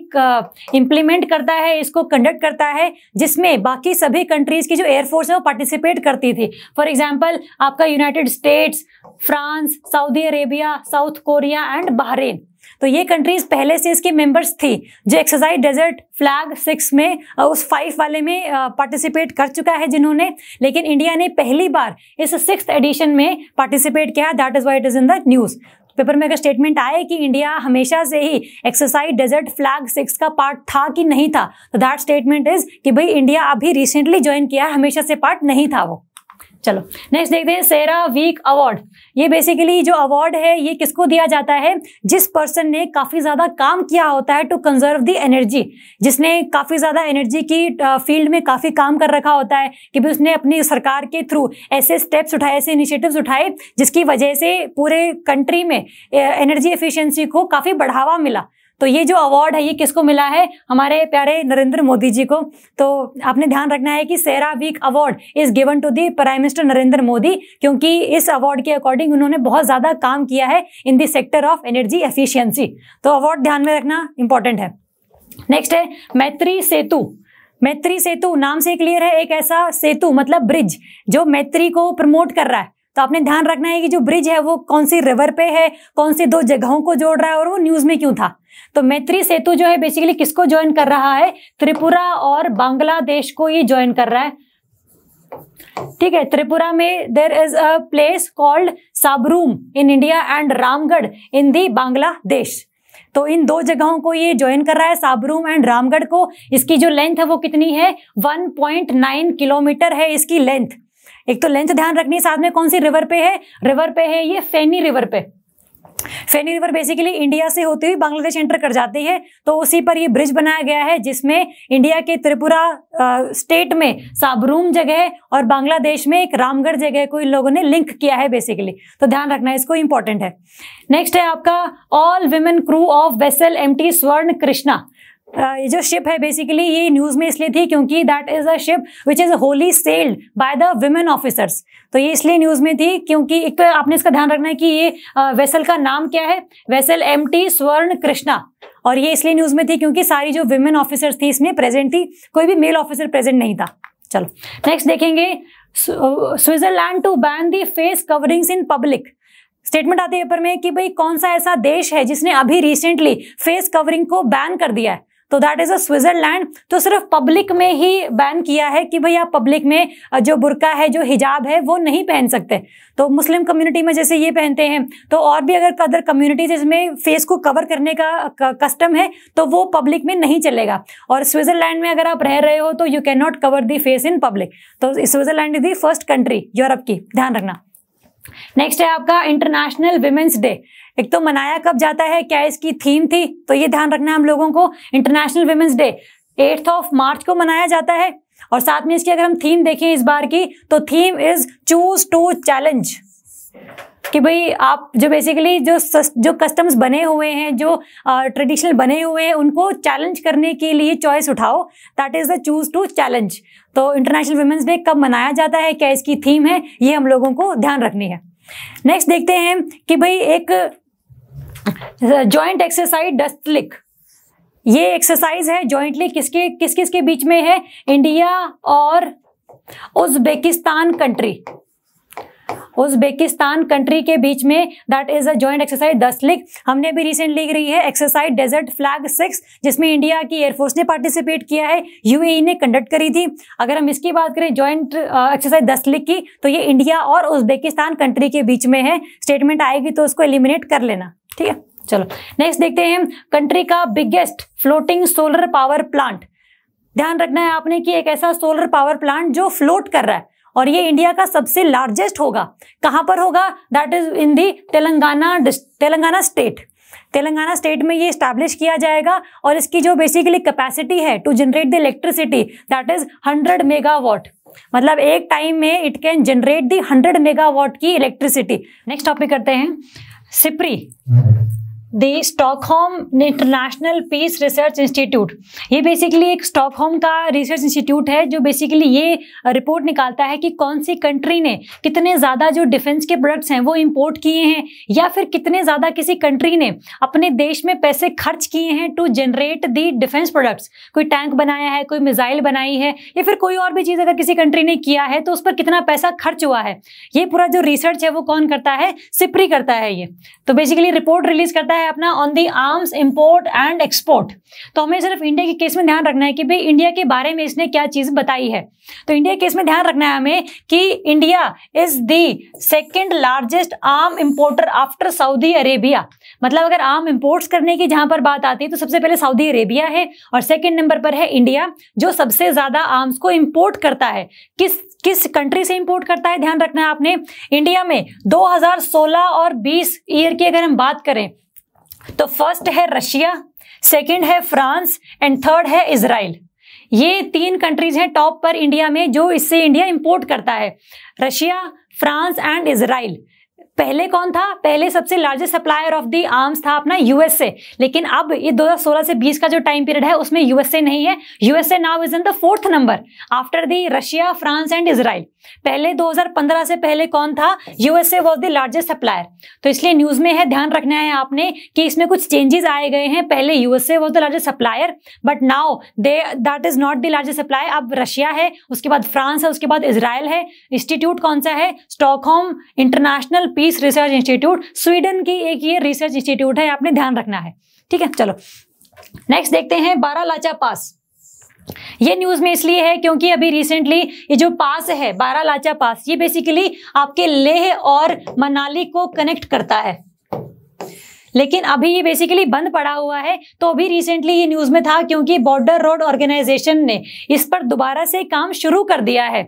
इम्प्लीमेंट करता है, इसको कंडक्ट करता है, जिसमें बाकी सभी कंट्रीज की जो एयरफोर्स है वो पार्टिसिपेट करती थी। फॉर एग्जांपल आपका United states, France, Saudi Arabia, south Korea and Bahrain. तो ये कंट्रीज पहले से इसके मेंबर्स थी जो एक्सरसाइज डेजर्ट फ्लैग 6 में उस 5 वाले में पार्टिसिपेट कर चुका है जिन्होंने, लेकिन इंडिया ने पहली बार इस 6th एडिशन में पार्टिसिपेट किया। That is why it is in the news. Paper में अगर स्टेटमेंट आए कि इंडिया हमेशा से ही एक्सरसाइज डेजर्ट फ्लैग 6 का पार्ट था कि नहीं था, तो दैट स्टेटमेंट इज कि भाई इंडिया अभी रिसेंटली ज्वाइन किया है, हमेशा से पार्ट नहीं था वो। चलो नेक्स्ट देखते हैं, सेरा वीक अवार्ड। ये बेसिकली जो अवार्ड है ये किसको दिया जाता है, जिस पर्सन ने काफी ज्यादा काम किया होता है टू कंजर्व द एनर्जी, जिसने काफी ज्यादा एनर्जी की फील्ड में काफी काम कर रखा होता है कि भी उसने अपनी सरकार के थ्रू ऐसे स्टेप्स उठाए, ऐसे इनिशिएटिव्स उठाए जिसकी वजह से पूरे कंट्री में एनर्जी एफिशिएंसी को काफी बढ़ावा मिला। तो ये जो अवार्ड है ये किसको मिला है, हमारे प्यारे नरेंद्र मोदी जी को। तो आपने ध्यान रखना है कि CERAWeek award is given to the prime minister Narendra Modi, क्योंकि इस अवार्ड के अकॉर्डिंग उन्होंने बहुत ज्यादा काम किया है in the sector of energy efficiency. तो अवार्ड ध्यान में रखना इंपॉर्टेंट है। नेक्स्ट है मैत्री सेतु। मैत्री सेतु नाम से क्लियर है, एक ऐसा सेतु मतलब ब्रिज जो मैत्री को प्रमोट कर रहा है। तो आपने ध्यान रखना है कि जो ब्रिज है वो कौन सी रिवर पे है, कौन सी 2 जगहों को जोड़ रहा है, और वो न्यूज में क्यों था। तो मैत्री सेतु जो है बेसिकली किसको ज्वाइन कर रहा है, त्रिपुरा और बांग्लादेश को ये ज्वाइन कर रहा है। ठीक है, त्रिपुरा में there is a place called Sabroom in India and Ramgarh in the Bangladesh. तो इन 2 जगहों को ये ज्वाइन कर रहा है, साबरूम एंड रामगढ़ को। इसकी जो लेंथ है वो कितनी है, 1.9 किलोमीटर है इसकी लेंथ। एक तो लेंथ ध्यान रखनी है, साथ में कौन सी रिवर पे है, रिवर पे है ये फेनी रिवर पे। फेनी रिवर बेसिकली इंडिया से होती हुई बांग्लादेश एंटर कर जाती है, तो उसी पर ये ब्रिज बनाया गया है जिसमें इंडिया के त्रिपुरा स्टेट में साबरूम जगह और बांग्लादेश में एक रामगढ़ जगह को इन लोगों ने लिंक किया है बेसिकली। तो ध्यान रखना है, इसको इंपॉर्टेंट है। नेक्स्ट है आपका all women crew of vessel MT Swarna Krishna. ये जो शिप है बेसिकली ये न्यूज में इसलिए थी क्योंकि that is a ship which is Holi sailed by the women officers. तो ये इसलिए न्यूज में थी क्योंकि एक तो आपने इसका ध्यान रखना है कि ये वेसल का नाम क्या है, वेसल एमटी स्वर्ण कृष्णा, और ये इसलिए न्यूज में थी क्योंकि सारी जो विमेन ऑफिसर्स थी इसमें प्रेजेंट थी, कोई भी मेल ऑफिसर प्रेजेंट नहीं था। चलो नेक्स्ट देखेंगे, Switzerland to ban the face coverings in public. Statement आती है पेपर में कि भाई कौन सा ऐसा देश है जिसने अभी रिसेंटली फेस कवरिंग को बैन कर दिया है। तो दैट इज अ स्विट्जरलैंड। तो सिर्फ पब्लिक में ही बैन किया है कि भाई आप पब्लिक में जो बुर्का है, जो हिजाब है, वो नहीं पहन सकते। तो मुस्लिम कम्युनिटी में जैसे ये पहनते हैं, तो और भी अगर अदर कम्युनिटीज इसमें फेस को कवर करने का कस्टम है तो वो पब्लिक में नहीं चलेगा। और स्विट्जरलैंड में अगर आप रह रहे हो तो you can not cover the face in public. तो Switzerland is the first country Europe की, ध्यान रखना। नेक्स्ट है आपका इंटरनेशनल विमेंस डे। एक तो मनाया कब जाता है, क्या इसकी थीम थी, तो ये ध्यान रखना है हम लोगों को। इंटरनेशनल विमेंस डे 8 मार्च को मनाया जाता है। और साथ में इसकी अगर हम थीम देखें इस बार की, तो theme is choose to challenge, कि भाई आप जो बेसिकली जो कस्टम्स बने हुए हैं, जो ट्रेडिशनल बने हुए हैं, उनको चैलेंज करने के लिए चॉइस उठाओ। That is the choose to challenge. तो इंटरनेशनल विमेंस डे कब मनाया जाता है, क्या इसकी थीम है, ये हम लोगों को ध्यान रखनी है। नेक्स्ट देखते हैं कि भाई एक जॉइंट एक्सरसाइज डस्टलिक, ये एक्सरसाइज है जॉइंटली किस बीच में है, इंडिया और उज्बेकिस्तान कंट्री के बीच में। That is a joint exercise डस्टलिक। हमने भी रिसेंटली करी है एक्सरसाइज डेजर्ट फ्लैग 6, जिसमें इंडिया की एयरफोर्स ने पार्टिसिपेट किया है, यूएई ने कंडक्ट करी थी। अगर हम इसकी बात करें जॉइंट एक्सरसाइज डस्टलिक की, तो ये इंडिया और उज्बेकिस्तान कंट्री के बीच में है। स्टेटमेंट आएगी तो उसको एलिमिनेट कर लेना, ठीक है। चलो नेक्स्ट देखते हैं कंट्री का biggest floating solar power plant. ध्यान रखना है आपने कि एक ऐसा सोलर पावर प्लांट जो फ्लोट कर रहा है, और ये इंडिया का सबसे लार्जेस्ट होगा। कहां पर होगा, that is in the Telangana state में ये स्टैब्लिश किया जाएगा। और इसकी जो बेसिकली कैपेसिटी है to generate the electricity, that is 100 megawatt. मतलब एक टाइम में it can generate the 100 megawatt की इलेक्ट्रिसिटी। नेक्स्ट टॉपिक करते हैं SIPRI, the Stockholm international peace research institute. ये बेसिकली एक स्टॉकहोम का रिसर्च इंस्टीट्यूट है जो बेसिकली ये रिपोर्ट निकालता है कि कौन सी कंट्री ने कितने ज़्यादा जो डिफेंस के प्रोडक्ट्स हैं वो इंपोर्ट किए हैं, या फिर कितने ज़्यादा किसी कंट्री ने अपने देश में पैसे खर्च किए हैं to generate the defence products. कोई टैंक बनाया है, कोई मिसाइल बनाई है, या फिर कोई और भी चीज़ अगर किसी कंट्री ने किया है तो उस पर कितना पैसा खर्च हुआ है। ये पूरा जो रिसर्च है वो कौन करता है, SIPRI करता है ये। तो बेसिकली रिपोर्ट रिलीज करता है अपना on the arms import and export. तो हमें सिर्फ इंडिया के केस में ध्यान रखना है कि भाई इंडिया के बारे में इसने क्या चीज बताई है। तो इंडिया के केस में ध्यान रखना है हमें कि India is the second largest arm importer after Saudi Arabia. मतलब अगर आर्म इंपोर्ट्स करने की जहां पर बात आती है तो सबसे पहले सऊदी अरेबिया है और सेकंड नंबर पर है इंडिया, जो सबसे ज्यादा आर्म्स को इंपोर्ट करता है। किस कंट्री से इंपोर्ट करता है, ध्यान रखना है आपने। इंडिया में 2016 और 20 ईयर की अगर हम बात करें तो फर्स्ट है रशिया, सेकंड है फ्रांस एंड थर्ड है इजराइल। ये 3 कंट्रीज हैं टॉप पर इंडिया में जो इससे इंडिया इंपोर्ट करता है, रशिया, फ्रांस एंड इजराइल। पहले कौन था, पहले सबसे largest supplier of the arms था अपना यूएसए, लेकिन अब ये 2016 से 20 का जो टाइम पीरियड है उसमें यूएसए नहीं है। USA now is in the 4th number after the Russia, France and Israel. पहले 2015 से पहले कौन था, USA was the largest supplier. तो इसलिए न्यूज में है, ध्यान रखना है आपने कि इसमें कुछ चेंजेस आए गए हैं। पहले USA was the largest supplier but now that is not the largest supplier. अब रशिया है, उसके बाद फ्रांस है, उसके बाद इजराइल है। इंस्टीट्यूट कौन सा है, Stockholm international peace research institute, Sweden की एक ये रिसर्च इंस्टीट्यूट है, आपने ध्यान रखना है, ठीक है। चलो नेक्स्ट देखते हैं बारालाचा पास। ये न्यूज में इसलिए है क्योंकि अभी रिसेंटली ये जो पास है बारालाचा पास, ये बेसिकली आपके लेह और मनाली को कनेक्ट करता है, लेकिन अभी ये बेसिकली बंद पड़ा हुआ है। तो अभी रिसेंटली ये न्यूज में था क्योंकि बॉर्डर रोड ऑर्गेनाइजेशन ने इस पर दोबारा से काम शुरू कर दिया है।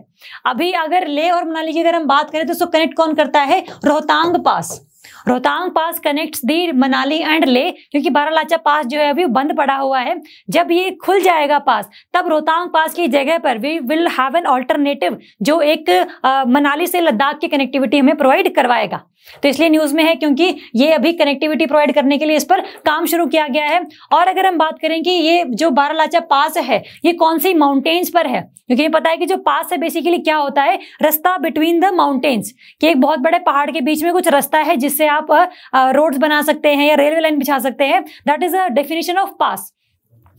अभी अगर लेह और मनाली की अगर हम बात करें तो इसको कनेक्ट कौन करता है, रोहतांग पास। रोहतांग पास कनेक्ट्स दी मनाली एंड ले, क्योंकि बारालाचा पास जो है अभी बंद पड़ा हुआ है। जब ये खुल जाएगा पास, तब रोहतांग पास की जगह पर we will have an alternative जो एक मनाली से लद्दाख की कनेक्टिविटी हमें प्रोवाइड करवाएगा। तो इसलिए न्यूज में है क्योंकि ये अभी कनेक्टिविटी प्रोवाइड करने के लिए इस पर काम शुरू किया गया है। और अगर हम बात करें कि ये जो बारालाचा पास है ये कौन सी माउंटेन्स पर है, क्योंकि ये पता है कि जो पास है बेसिकली क्या होता है, रास्ता बिटवीन द माउंटेन्स, कि एक बहुत बड़े पहाड़ के बीच में कुछ रास्ता है जिससे आप रोड्स बना सकते हैं या रेलवे लाइन बिछा सकते हैं। That is a definition of pass.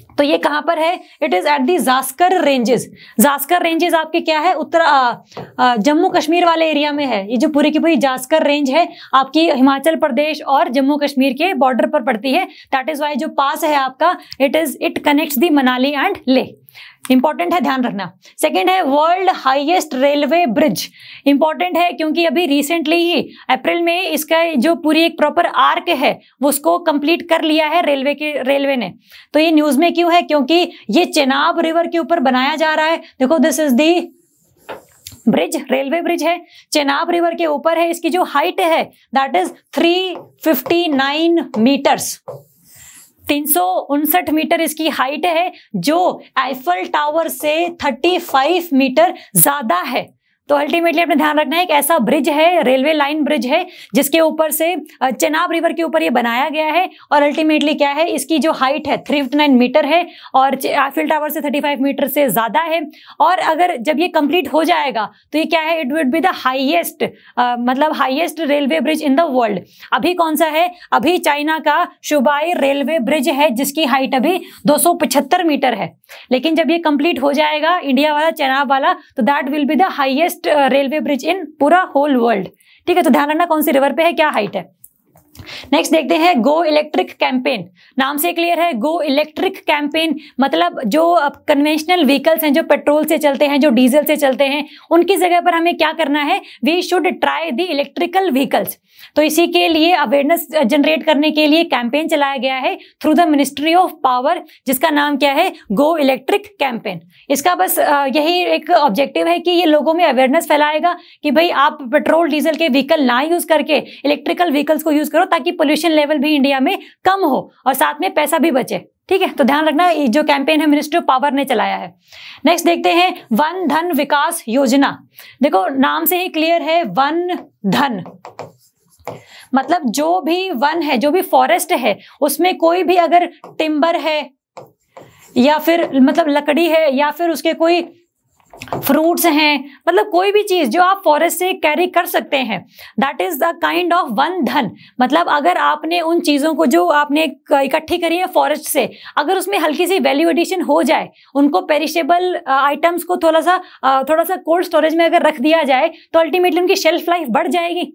तो ये कहां पर है? It is at the Zanskar ranges. Zanskar ranges आपके क्या है? उत्तर जम्मू कश्मीर वाले एरिया में है। ये जो पूरी की पूरी जास्कर रेंज है आपकी हिमाचल प्रदेश और जम्मू कश्मीर के बॉर्डर पर पड़ती है। दैट इज वाई जो पास है आपका it connects the Manali and Leh. Important है, ध्यान रखना। सेकेंड है world highest railway bridge. Important है क्योंकि अभी रिसेंटली ही अप्रैल में इसका जो पूरी एक प्रॉपर आर्क है वो उसको कंप्लीट कर लिया है रेलवे ने। तो ये न्यूज में क्यों है? क्योंकि ये चेनाब रिवर के ऊपर बनाया जा रहा है। देखो this is the bridge, railway bridge है, चेनाब रिवर के ऊपर है। इसकी जो हाइट है दैट इज 359 मीटर्स। 359 मीटर इसकी हाइट है, जो आईफल टावर से 35 मीटर ज्यादा है। तो अल्टीमेटली आपने ध्यान रखना है एक ऐसा ब्रिज है, रेलवे लाइन ब्रिज है, जिसके ऊपर से चेनाब रिवर के ऊपर ये बनाया गया है। और अल्टीमेटली क्या है, इसकी जो हाइट है 359 मीटर है और आईफिल टावर से 35 मीटर से ज्यादा है। और अगर जब ये कंप्लीट हो जाएगा तो ये क्या है, it would be the highest मतलब highest railway bridge in the world. अभी कौन सा है? अभी चाइना का शुबाई रेलवे ब्रिज है, जिसकी हाइट अभी 275 मीटर है। लेकिन जब ये कंप्लीट हो जाएगा इंडिया वाला, चेनाब वाला, तो that will be the highest railway bridge इन पूरा होल वर्ल्ड। ठीक है, तो ध्यान रखना कौन सी रिवर पे है, क्या हाइट है। नेक्स्ट देखते हैं गो इलेक्ट्रिक कैंपेन। नाम से क्लियर है, गो इलेक्ट्रिक कैंपेन मतलब जो कन्वेंशनल व्हीकल्स हैं, जो पेट्रोल से चलते हैं, जो डीजल से चलते हैं, उनकी जगह पर हमें क्या करना है, we should try the electrical vehicles. तो इसी के लिए अवेयरनेस जनरेट करने के लिए कैंपेन चलाया गया है through the ministry of power, जिसका नाम क्या है, गो इलेक्ट्रिक कैंपेन। इसका बस यही एक ऑब्जेक्टिव है कि ये लोगों में अवेयरनेस फैलाएगा कि भाई आप पेट्रोल डीजल के व्हीकल ना यूज करके इलेक्ट्रिकल व्हीकल्स को यूज करो, ताकि पोल्यूशन लेवल भी इंडिया में कम हो और साथ में पैसा भी बचे। ठीक है, तो ध्यान रखना जो कैंपेन है मिनिस्ट्री ऑफ पावर ने चलाया है। नेक्स्ट देखते हैं वन धन विकास योजना। देखो नाम से ही क्लियर है, वन धन मतलब जो भी वन है, जो भी फॉरेस्ट है, उसमें कोई भी अगर टिम्बर है या फिर मतलब लकड़ी है या फिर उसके कोई फ्रूट्स हैं, मतलब कोई भी चीज जो आप फॉरेस्ट से कैरी कर सकते हैं, that is the kind of one धन। मतलब अगर आपने उन चीजों को जो आपने इकट्ठी करी है फॉरेस्ट से, अगर उसमें हल्की सी वैल्यू एडिशन हो जाए, उनको पेरिशेबल आइटम्स को थोड़ा सा कोल्ड स्टोरेज में अगर रख दिया जाए, तो अल्टीमेटली उनकी शेल्फ लाइफ बढ़ जाएगी।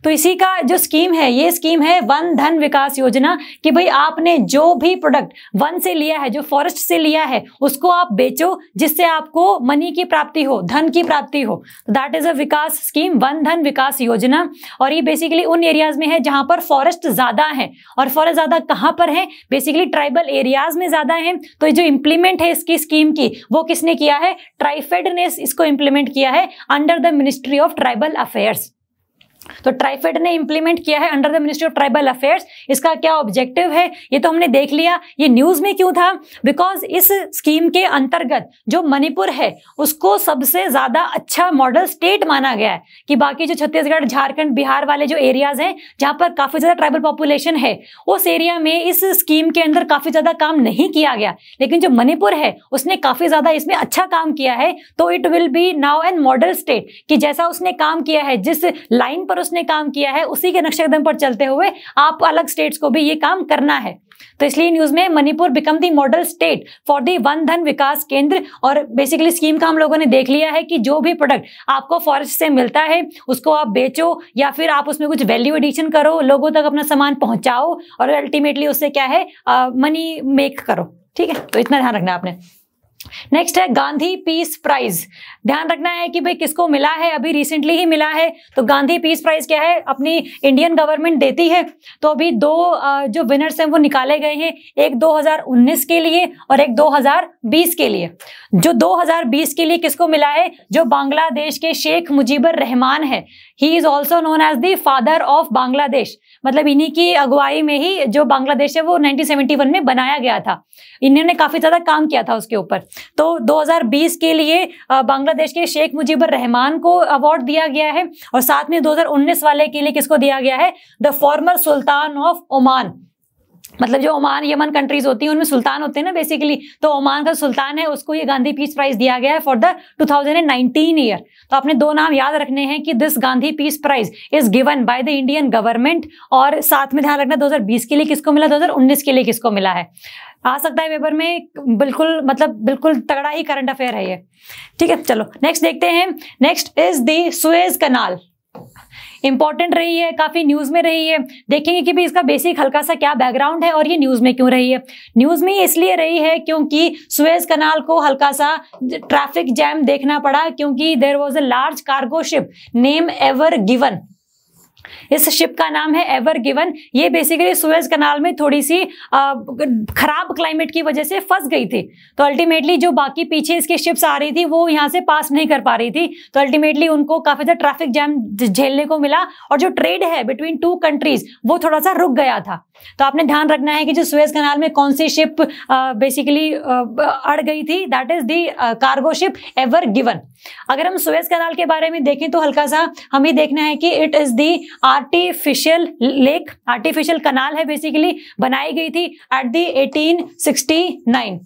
तो इसी का जो स्कीम है, ये स्कीम है वन धन विकास योजना, कि भाई आपने जो भी प्रोडक्ट वन से लिया है, जो फॉरेस्ट से लिया है, उसको आप बेचो, जिससे आपको मनी की प्राप्ति हो, धन की प्राप्ति हो। That is a Vikas scheme, one धन विकास योजना। और ये बेसिकली उन एरियाज में है जहां पर फॉरेस्ट ज्यादा है। और फॉरेस्ट ज्यादा कहां पर है? बेसिकली ट्राइबल एरियाज में ज्यादा है। तो जो इंप्लीमेंट है इसकी स्कीम की, वो किसने किया है? ट्राइफेड ने इसको इंप्लीमेंट किया है under the ministry of tribal affairs. तो ट्राइफेड ने इंप्लीमेंट किया है under the ministry of tribal affairs. इसका क्या ऑब्जेक्टिव है ये तो हमने देख लिया। ये न्यूज में क्यों था? बिकॉज इस स्कीम के अंतर्गत जो मणिपुर है उसको सबसे ज्यादा अच्छा मॉडल स्टेट माना गया है, कि बाकी जो छत्तीसगढ़, झारखंड, बिहार वाले जो एरियाज हैं जहां पर काफी ज्यादा ट्राइबल पॉपुलेशन है, उस एरिया में इस स्कीम के अंदर काफी ज्यादा काम नहीं किया गया। लेकिन जो मणिपुर है उसने काफी ज्यादा इसमें अच्छा काम किया है। तो it will be now an model state, कि जैसा उसने काम किया है, जिस लाइन पर उसने काम किया है, उसी के नक्शे कदम पर चलते हुए आप अलग स्टेट्स को भी ये काम करना है। तो इसलिए न्यूज में Manipur become the model state for the one धन विकास केंद्र। और बेसिकली स्कीम का हम लोगों ने देख लिया है कि जो भी प्रोडक्ट आपको फॉरेस्ट से मिलता है उसको आप बेचो, या फिर आप उसमें कुछ वैल्यू एडिशन करो, लोगों तक अपना सामान पहुंचाओ, और अल्टीमेटली उससे क्या है, मनी मेक करो। ठीक है, तो इतना ध्यान रखना आपने। नेक्स्ट है गांधी पीस प्राइज। ध्यान रखना है कि भाई किसको मिला है, अभी रिसेंटली ही मिला है। तो गांधी पीस प्राइज क्या है, अपनी इंडियन गवर्नमेंट देती है। तो अभी दो जो विनर्स हैं वो निकाले गए हैं, एक 2019 के लिए और एक 2020 के लिए। जो 2020 के लिए किसको मिला है, जो बांग्लादेश के शेख मुजीबर रहमान है, he is also known as the father of Bangladesh. मतलब इन्हीं की अगुवाई में ही जो बांग्लादेश है वो 1971 में बनाया गया था। इन्होंने काफी ज्यादा काम किया था उसके ऊपर। तो 2020 के लिए बांग्लादेश के शेख मुजीबर रहमान को अवार्ड दिया गया है, और साथ में 2019 वाले के लिए किसको दिया गया है, the former Sultan of Oman. मतलब जो ओमान यमन कंट्रीज होती हैं उनमें सुल्तान होते हैं ना बेसिकली, तो ओमान का सुल्तान है, उसको ये गांधी पीस प्राइज दिया गया है फॉर द 2019 ईयर। तो आपने दो नाम याद रखने हैं कि this Gandhi peace prize is given by the Indian government, और साथ में ध्यान रखना 2020 के लिए किसको मिला, 2019 के लिए किसको मिला है। आ सकता है पेपर में, बिल्कुल मतलब बिल्कुल तगड़ा ही करंट अफेयर है ये। ठीक है, चलो नेक्स्ट देखते हैं। Next is the Suez canal. Important रही है, काफी न्यूज में रही है। देखेंगे कि भी इसका बेसिक हल्का सा क्या बैकग्राउंड है और ये न्यूज में क्यों रही है। न्यूज में इसलिए रही है क्योंकि सुएज कनाल को हल्का सा ट्रैफिक जैम देखना पड़ा, क्योंकि there was a large cargo ship name Ever Given. इस शिप का नाम है एवर गिवन। ये बेसिकली सुएज कनाल में थोड़ी सी खराब क्लाइमेट की वजह से फंस गई थी, तो अल्टीमेटली जो बाकी पीछे इसकी शिप्स आ रही थी वो यहाँ से पास नहीं कर पा रही थी, तो अल्टीमेटली उनको काफी ज्यादा ट्रैफिक जैम झेलने को मिला, और जो ट्रेड है बिटवीन टू कंट्रीज वो थोड़ा सा रुक गया था। तो आपने ध्यान रखना है कि जो सुएज कनाल में कौन सी शिप बेसिकली अड़ गई थी, that is the cargo ship ever given. अगर हम सुएज कनाल के बारे में देखें तो हल्का सा हमें देखना है कि it is the artificial lake, artificial canal है, बेसिकली बनाई गई थी एट दी 1869।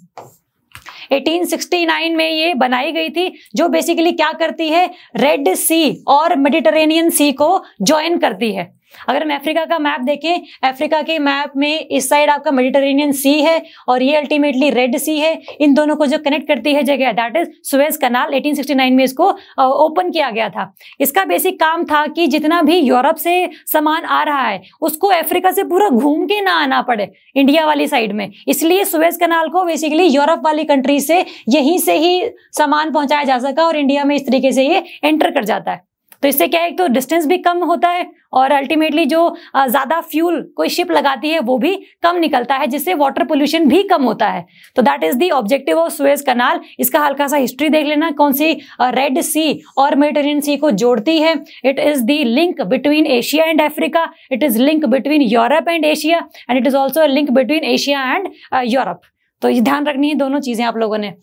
1869 में ये बनाई गई थी, जो बेसिकली क्या करती है, रेड सी और मेडिटेरेनियन सी को ज्वाइन करती है। अगर हम अफ्रीका का मैप देखें, अफ्रीका के मैप में इस साइड आपका मेडिटेरेनियन सी है और ये अल्टीमेटली रेड सी है। इन दोनों को जो कनेक्ट करती है जगह दैट इज सुएज कनाल। 1869 में इसको ओपन किया गया था। इसका बेसिक काम था कि जितना भी यूरोप से सामान आ रहा है उसको अफ्रीका से पूरा घूम के ना आना पड़े इंडिया वाली साइड में, इसलिए सुएज कनाल को बेसिकली यूरोप वाली कंट्री से यहीं से ही सामान पहुंचाया जा सका और इंडिया में इस तरीके से ये एंटर कर जाता है। तो इससे क्या है, तो डिस्टेंस भी कम होता है और अल्टीमेटली जो ज्यादा फ्यूल कोई शिप लगाती है वो भी कम निकलता है, जिससे वाटर पोल्यूशन भी कम होता है। तो that is the objective of Suez canal. इसका हल्का सा हिस्ट्री देख लेना, कौन सी रेड सी और मेडिटेरेनियन सी को जोड़ती है। It is the link between Asia and Africa, it is link between Europe and Asia, and it is also a link between Asia and Europe. तो ये ध्यान रखनी है दोनों चीजें आप लोगों ने।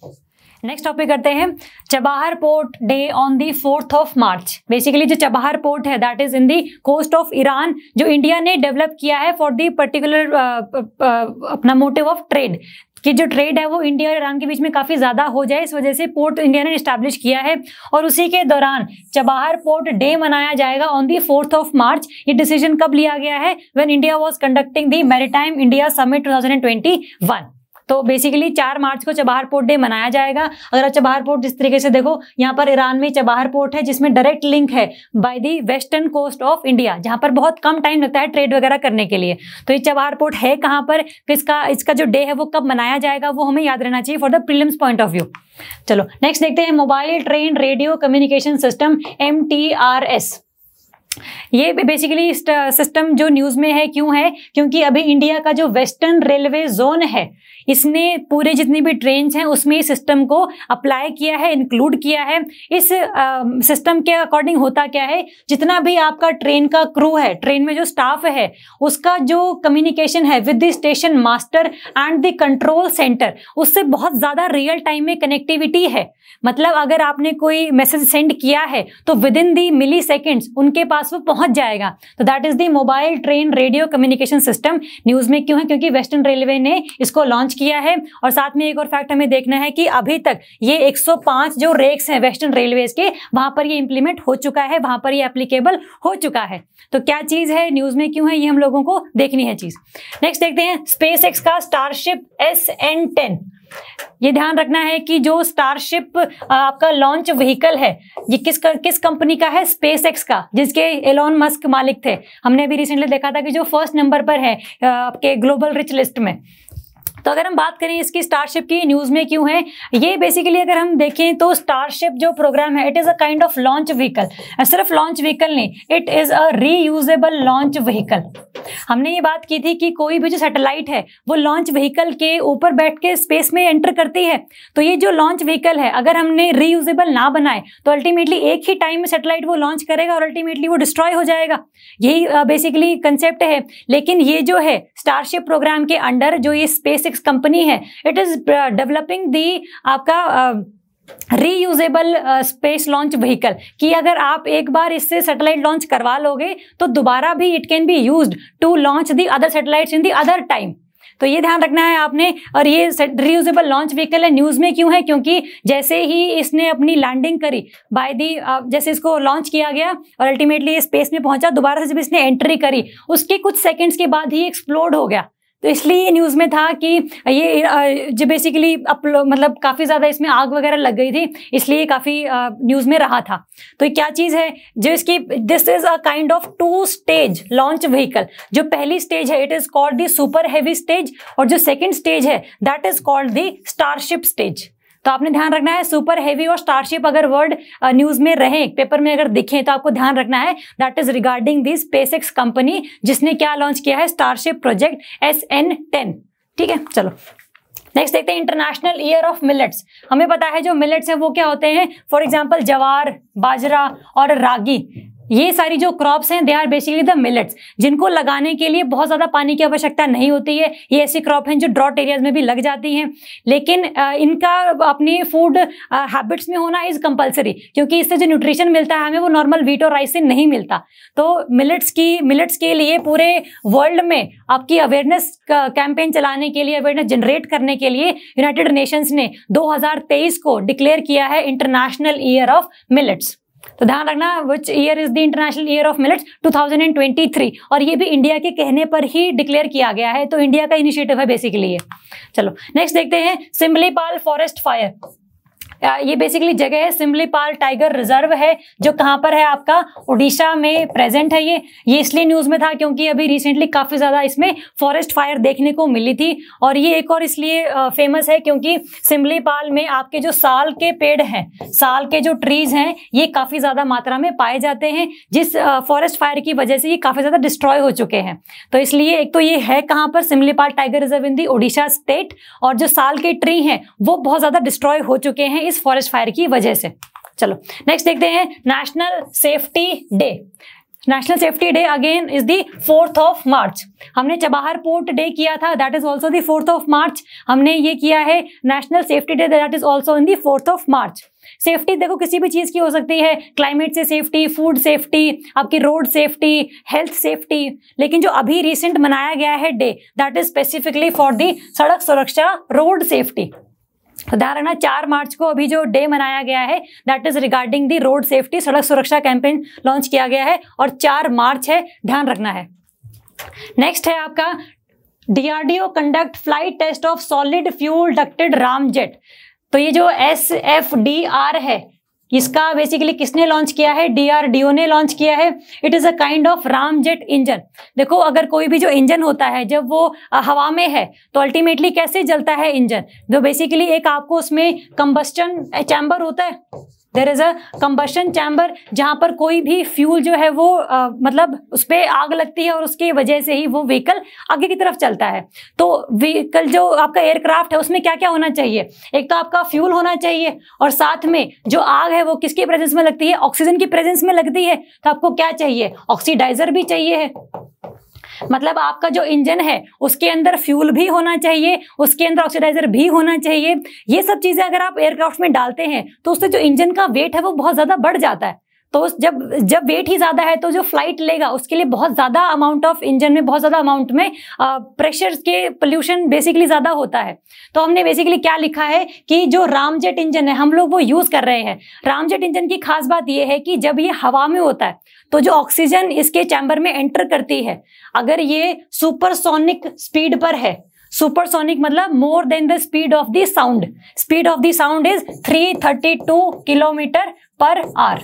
नेक्स्ट टॉपिक करते हैं, Chabahar port day on the 4th of March। Basically जो चबाहर पोर्ट है that is in the coast of Iran, जो इंडिया ने डेवलप किया है फॉर दी पर्टिकुलर अपना मोटिव ऑफ ट्रेड, कि जो ट्रेड है वो इंडिया और ईरान के बीच में काफी ज्यादा हो जाए, इस वजह से पोर्ट इंडिया ने एस्टैब्लिश किया है। और उसी के दौरान चबाहर पोर्ट डे मनाया जाएगा on the 4th of March। ये डिसीजन कब लिया गया है, when India was conducting the maritime India summit 2021। तो बेसिकली 4 मार्च को चबाहर पोर्ट डे मनाया जाएगा। अगर आप चबाहर पोर्ट इस तरीके से देखो, यहाँ पर ईरान में चबाहर पोर्ट है जिसमें डायरेक्ट लिंक है by the western coast of India, जहां पर बहुत कम टाइम लगता है ट्रेड वगैरह करने के लिए। तो ये चबाहर पोर्ट है कहाँ पर, इसका जो डे है वो कब मनाया जाएगा वो हमें याद रहना चाहिए for the prelims point of view. चलो नेक्स्ट देखते हैं, mobile train radio communication system MTRS। ये बेसिकली सिस्टम जो न्यूज में है क्यों है, क्योंकि अभी इंडिया का जो वेस्टर्न रेलवे जोन है इसने पूरे जितनी भी ट्रेन हैं उसमें इस सिस्टम को अप्लाई किया है, इंक्लूड किया है। इस सिस्टम के अकॉर्डिंग होता क्या है, जितना भी आपका ट्रेन का क्रू है, ट्रेन में जो स्टाफ है, उसका जो कम्युनिकेशन है with the station master and the control centre, उससे बहुत ज्यादा रियल टाइम में कनेक्टिविटी है। मतलब अगर आपने कोई मैसेज सेंड किया है तो with in the milli seconds उनके पास वो पहुंच जाएगा। तो that is the mobile train radio communication system. News में क्यों है, क्योंकि वेस्टर्न रेलवे ने इसको लॉन्च किया है। और साथ में एक और फैक्ट हमें देखना है कि अभी तक ये 105 जो रेक्स हैं वेस्टर्न रेलवेज के, वहां पर ये इंप्लीमेंट हो चुका है, वहां पर ये एप्लीकेबल हो चुका है। तो क्या चीज है, न्यूज में क्यों है, ये हम लोगों को देखनी है चीज। नेक्स्ट देखते हैं, स्पेसएक्स का स्टारशिप SN10। ये ध्यान रखना है कि जो स्टारशिप आपका लॉन्च व्हीकल है ये किस कंपनी का है, स्पेसएक्स का, जिसके एलोन मस्क मालिक थे। हमने अभी रिसेंटली देखा था कि जो फर्स्ट नंबर पर है आपके ग्लोबल रिच लिस्ट में। तो अगर हम बात करें इसकी स्टारशिप की, न्यूज में क्यों है, ये बेसिकली अगर हम देखें तो स्टारशिप जो प्रोग्राम है it is a kind of launch vehicle. सिर्फ लॉन्च व्हीकल नहीं, it is a reusable launch vehicle. हमने ये बात की थी कि कोई भी जो सैटेलाइट है वो लॉन्च व्हीकल के ऊपर बैठ के स्पेस में एंटर करती है। तो ये जो लॉन्च व्हीकल है अगर हमने रीयूजेबल ना बनाए तो अल्टीमेटली एक ही टाइम में सैटेलाइट वो लॉन्च करेगा और अल्टीमेटली वो डिस्ट्रॉय हो जाएगा। यही बेसिकली कंसेप्ट है। लेकिन ये जो है स्टारशिप प्रोग्राम के अंडर जो ये स्पेसएक्स कंपनी है, इट इज डेवलपिंग दी आपका रीयूजेबल स्पेस लॉन्च व्हीकल, कि अगर आप एक बार इससे सैटेलाइट लॉन्च करवा लोगे तो दोबारा भी it can be used to launch the other satellites in the other time. तो ये ध्यान रखना है आपने। और ये रीयूजेबल लॉन्च व्हीकल है, न्यूज में क्यों है, क्योंकि जैसे ही इसने अपनी लैंडिंग करी बाय दी, जैसे इसको लॉन्च किया गया और अल्टीमेटली स्पेस में पहुंचा, दोबारा से जब इसने एंट्री करी उसके कुछ सेकंड्स के बाद ही एक्सप्लोड हो गया। तो इसलिए न्यूज में था कि ये जो बेसिकली मतलब काफी ज्यादा इसमें आग वगैरह लग गई थी, इसलिए काफी न्यूज में रहा था। तो ये क्या चीज है जो इसकी, this is a kind of 2 stage launch vehicle. जो पहली स्टेज है it is called the super heavy stage, और जो सेकंड स्टेज है that is called the starship stage. तो आपने ध्यान रखना है, सुपर हेवी और स्टारशिप अगर वर्ड न्यूज में रहे, पेपर में अगर दिखे, तो आपको ध्यान रखना है that is regarding the SpaceX company, जिसने क्या लॉन्च किया है, स्टारशिप प्रोजेक्ट SN10। ठीक है, चलो नेक्स्ट देखते हैं इंटरनेशनल ईयर ऑफ मिलेट्स। हमें पता है जो मिलेट्स है वो क्या होते हैं, फॉर एग्जाम्पल जवार, बाजरा और रागी, ये सारी जो क्रॉप्स हैं they are basically the millets, जिनको लगाने के लिए बहुत ज्यादा पानी की आवश्यकता नहीं होती है। ये ऐसी क्रॉप हैं जो ड्रॉट एरियाज में भी लग जाती हैं, लेकिन इनका अपनी फूड हैबिट्स में होना इज कंपलसरी, क्योंकि इससे जो न्यूट्रिशन मिलता है हमें वो नॉर्मल व्हीट और राइस से नहीं मिलता। तो मिलेट्स के लिए पूरे वर्ल्ड में आपकी अवेयरनेस कैंपेन चलाने के लिए, अवेयरनेस जनरेट करने के लिए यूनाइटेड नेशंस ने 2023 को डिक्लेयर किया है इंटरनेशनल ईयर ऑफ मिलेट्स। तो ध्यान रखना which year is the international year of millets, 2023, और ये भी इंडिया के कहने पर ही डिक्लेयर किया गया है, तो इंडिया का इनिशिएटिव है बेसिकली ये। चलो नेक्स्ट देखते हैं सिमलीपाल फॉरेस्ट फायर। ये बेसिकली जगह है, सिमलीपाल टाइगर रिजर्व है, जो कहाँ पर है, आपका उड़ीसा में प्रेजेंट है। ये इसलिए न्यूज में था क्योंकि अभी रिसेंटली काफी ज्यादा इसमें फॉरेस्ट फायर देखने को मिली थी, और ये एक और इसलिए फेमस है क्योंकि सिमलीपाल में आपके जो साल के पेड़ हैं, साल के जो ट्रीज हैं, ये काफी ज्यादा मात्रा में पाए जाते हैं, जिस फॉरेस्ट फायर की वजह से ये काफी ज्यादा डिस्ट्रॉय हो चुके हैं। तो इसलिए एक तो ये है कहाँ पर, Similipal tiger reserve in the Odisha state, और जो साल के ट्री हैं वो बहुत ज्यादा डिस्ट्रॉय हो चुके हैं इस फॉरेस्ट फायर की वजह से। चलो नेक्स्ट देखते हैं national safety day. National safety day again is the 4th of March. हमने चबाहर पोर्ट डे किया था, that is also the 4th of March. हमने ये किया है national safety day, that is also in the 4th of March. Safety देखो किसी भी चीज की हो सकती है, क्लाइमेट से सेफ्टी, फूड सेफ्टी, आपकी रोड सेफ्टी, हेल्थ सेफ्टी, लेकिन जो अभी रिसेंट मनाया गया है day that is specifically for the सड़क सुरक्षा, रोड सेफ्टी। ध्यान रखना 4 मार्च को अभी जो डे मनाया गया है that is regarding the road safety, सड़क सुरक्षा कैंपेन लॉन्च किया गया है, और 4 मार्च है, ध्यान रखना है। नेक्स्ट है आपका DRDO conduct flight test of solid fuel ducted ramjet. तो ये जो SFDR है, इसका बेसिकली किसने लॉन्च किया है, DRDO ने लॉन्च किया है। It is a kind of ramjet engine. देखो अगर कोई भी जो इंजन होता है जब वो हवा में है तो अल्टीमेटली कैसे जलता है इंजन, जो बेसिकली एक आपको उसमें कंबस्टन चैम्बर होता है, there is a combustion chamber, जहां पर कोई भी फ्यूल जो है वो मतलब उस पर आग लगती है और उसकी वजह से ही वो व्हीकल आगे की तरफ चलता है। तो व्हीकल जो आपका एयरक्राफ्ट है उसमें क्या क्या होना चाहिए, एक तो आपका फ्यूल होना चाहिए, और साथ में जो आग है वो किसके प्रेजेंस में लगती है, ऑक्सीजन की प्रेजेंस में लगती है। तो आपको क्या चाहिए, ऑक्सीडाइजर भी चाहिए है, मतलब आपका जो इंजन है उसके अंदर फ्यूल भी होना चाहिए, उसके अंदर ऑक्सीडाइजर भी होना चाहिए। ये सब चीजें अगर आप एयरक्राफ्ट में डालते हैं तो उससे जो इंजन का वेट है वो बहुत ज्यादा बढ़ जाता है। तो जब वेट ही ज्यादा है तो जो फ्लाइट लेगा उसके लिए बहुत ज्यादा अमाउंट ऑफ इंजन में, बहुत ज्यादा अमाउंट में प्रेशर के पोल्यूशन बेसिकली ज्यादा होता है। तो हमने बेसिकली क्या लिखा है कि जो रामजेट इंजन है हम लोग वो यूज कर रहे हैं। रामजेट इंजन की खास बात यह है कि जब ये हवा में होता है तो जो ऑक्सीजन इसके चैम्बर में एंटर करती है, अगर ये सुपरसोनिक स्पीड पर है, सुपरसोनिक मतलब more than the speed of the sound, speed of the sound is 332 kilometre per hour,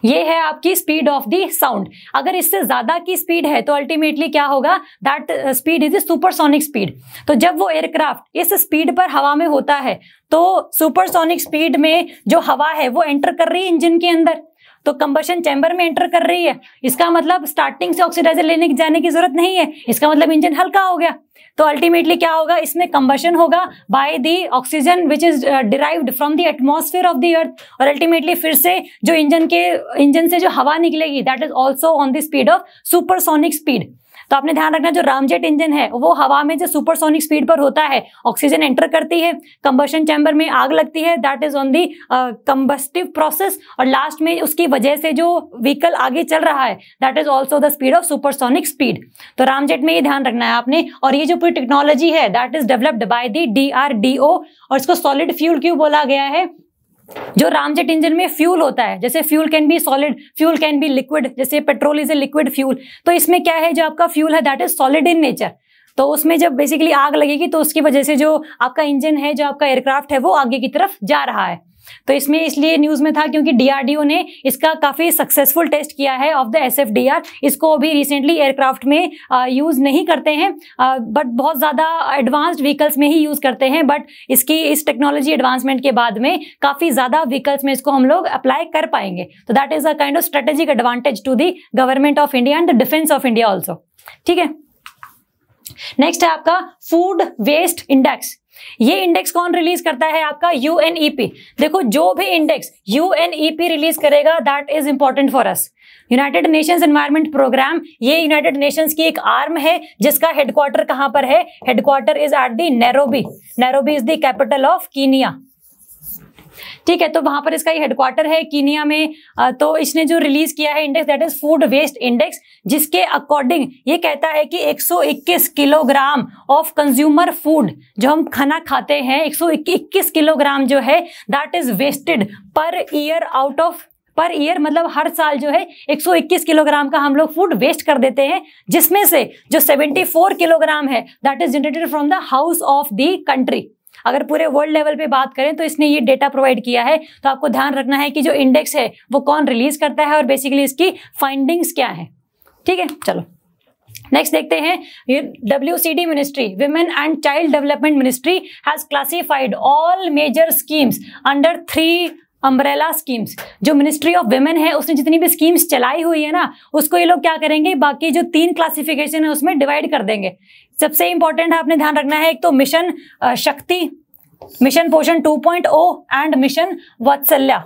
ये है आपकी स्पीड ऑफ द साउंड। अगर इससे ज्यादा की स्पीड है तो अल्टीमेटली क्या होगा, that speed is supersonic speed. तो जब वो एयरक्राफ्ट इस स्पीड पर हवा में होता है तो सुपरसोनिक स्पीड में जो हवा है वो एंटर कर रही है इंजन के अंदर, तो कंबशन चैम्बर में एंटर कर रही है। इसका मतलब स्टार्टिंग से ऑक्सीडाइजर लेने जाने की जरूरत नहीं है, इसका मतलब इंजन हल्का हो गया। तो अल्टीमेटली क्या होगा, इसमें कंबशन होगा by the oxygen which is derived from the atmosphere of the अर्थ, और अल्टीमेटली फिर से जो इंजन से जो हवा निकलेगी that is also on the speed of supersonic speed. तो आपने ध्यान रखना, जो रामजेट इंजन है वो हवा में जो सुपरसोनिक स्पीड पर होता है, ऑक्सीजन एंटर करती है, कंबशन चैम्बर में आग लगती है, that is on the combustive process, और लास्ट में उसकी वजह से जो व्हीकल आगे चल रहा है that is also the speed of supersonic speed. तो रामजेट में ये ध्यान रखना है आपने। और ये जो पूरी टेक्नोलॉजी है that is developed by the DRDO। और इसको सॉलिड फ्यूल क्यों बोला गया है? जो रामजेट इंजन में फ्यूल होता है, जैसे fuel can be solid, fuel can be liquid, जैसे petrol is a liquid fuel, तो इसमें क्या है, जो आपका फ्यूल है that is solid in nature. तो उसमें जब बेसिकली आग लगेगी तो उसकी वजह से जो आपका इंजन है, जो आपका एयरक्राफ्ट है, वो आगे की तरफ जा रहा है। तो इसमें इसलिए न्यूज में था क्योंकि DRDO ने इसका काफी सक्सेसफुल टेस्ट किया है ऑफ द SFDR। इसको अभी रिसेंटली एयरक्राफ्ट में यूज नहीं करते हैं, बट बहुत ज्यादा एडवांस्ड व्हीकल्स में ही यूज करते हैं। बट इसकी इस टेक्नोलॉजी एडवांसमेंट के बाद में काफी ज्यादा व्हीकल्स में इसको हम लोग अप्लाई कर पाएंगे। तो that is a kind of strategic advantage to the government of India and the defence of India also. ठीक है, नेक्स्ट है आपका फूड वेस्ट इंडेक्स। ये इंडेक्स कौन रिलीज करता है? आपका UNEP। देखो, जो भी इंडेक्स UNEP रिलीज करेगा that is important for us. United Nations environment programme, ये यूनाइटेड नेशंस की एक आर्म है जिसका हेडक्वार्टर कहां पर है? Headquarter is at the Nairobi. Nairobi is the capital of Kenya. ठीक है, तो वहां पर इसका हेडक्वार्टर है कीनिया में। तो इसने जो रिलीज किया है index that is food waste index, जिसके अकॉर्डिंग ये कहता है कि 121 किलोग्राम ऑफ कंज्यूमर फूड, जो हम खाना खाते हैं, 121 किलोग्राम जो है that is wasted per year out of, per year मतलब हर साल जो है 121 किलोग्राम का हम लोग फूड वेस्ट कर देते हैं, जिसमें से जो 74 किलोग्राम है that is generated from the house of the country. अगर पूरे वर्ल्ड लेवल पे बात करें तो इसने ये डेटा प्रोवाइड किया है। तो आपको ध्यान रखना है कि जो इंडेक्स है वो कौन रिलीज करता है और बेसिकली इसकी फाइंडिंग्स क्या है। ठीक है, चलो नेक्स्ट देखते हैं। WCD ministry, women and child development ministry has classified all major schemes under 3 umbrella schemes. जो मिनिस्ट्री ऑफ विमेन है उसने जितनी भी स्कीम्स चलाई हुई है ना, उसको ये लोग क्या करेंगे, बाकी जो 3 क्लासिफिकेशन है उसमें डिवाइड कर देंगे। सबसे इंपॉर्टेंट आपने ध्यान रखना है, एक तो मिशन शक्ति, मिशन पोषण 2.0 एंड मिशन वात्सल्य।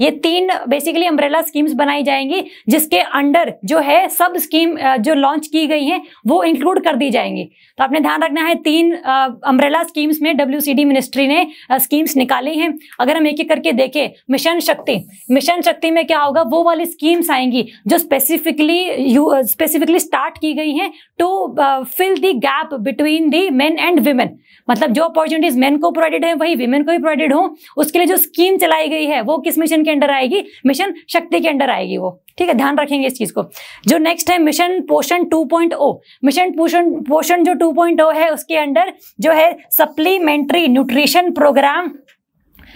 ये 3 बेसिकली अम्ब्रेला स्कीम्स बनाई जाएंगी, जिसके अंडर जो है सब स्कीम जो लॉन्च की गई हैं वो इंक्लूड कर दी जाएंगी। तो आपने ध्यान रखना है 3 अम्ब्रेला स्कीम्स में WCD मिनिस्ट्री ने स्कीम्स निकाली हैं। अगर हम एक एक करके देखें, मिशन शक्ति, मिशन शक्ति में क्या होगा, वो वाली स्कीम्स आएंगी जो स्पेसिफिकली स्टार्ट की गई हैं to fill the gap between the men and women. मतलब जो अपॉर्चुनिटीज मेन को प्रोवाइडेड है वही विमेन को भी प्रोवाइडेड हो, उसके लिए जो स्कीम चलाई गई है वो किस मिशन के अंडर आएगी? मिशन शक्ति के अंडर आएगी वो। ठीक है, ध्यान रखेंगे इस चीज को। जो नेक्स्ट है मिशन पोषण 2.0। मिशन पोषण जो 2.0 है उसके अंडर जो है सप्लीमेंट्री न्यूट्रिशन प्रोग्राम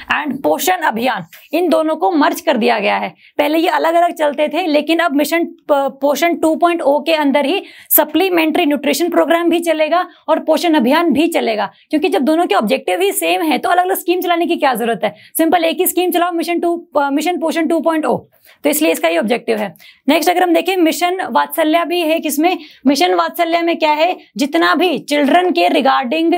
एंड पोषण अभियान, इन दोनों को मर्ज कर दिया गया है। पहले ये अलग अलग चलते थे, लेकिन अब मिशन पोषण 2.0 के अंदर ही सप्लीमेंट्री न्यूट्रिशन प्रोग्राम भी चलेगा और पोषण अभियान भी चलेगा। क्योंकि जब दोनों के ऑब्जेक्टिव ही सेम है तो अलग अलग स्कीम चलाने की क्या जरूरत है, सिंपल एक ही स्कीम चलाओ, मिशन पोषण 2.0। तो इसलिए इसका ही ऑब्जेक्टिव है। नेक्स्ट अगर हम देखें, मिशन वात्सल्य भी है। किसमें? मिशन वात्सल्य में क्या है, जितना भी चिल्ड्रन के रिगार्डिंग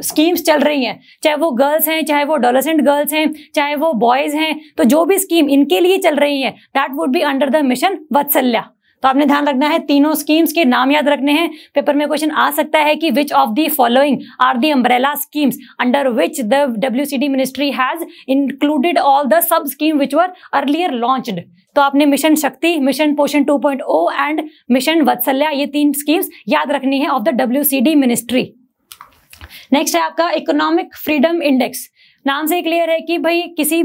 स्कीम्स चल रही हैं, चाहे वो गर्ल्स हैं, चाहे वो एडोलेसेंट गर्ल्स हैं, चाहे वो बॉयज हैं, तो जो भी स्कीम इनके लिए चल रही है that would be under the mission वात्सल्य। तो आपने ध्यान रखना है, तीनों स्कीम्स के नाम याद रखने हैं। पेपर में क्वेश्चन आ सकता है कि which of the following are the umbrella schemes under which the WCD ministry has included all the sub scheme which were earlier launched. तो आपने मिशन शक्ति, मिशन पोषण 2.0 एंड मिशन वात्सल्य, ये 3 स्कीम्स याद रखनी है of the WCD ministry. Next है आपका इकोनॉमिक फ्रीडम इंडेक्स। नाम से क्लियर है कि भाई किसी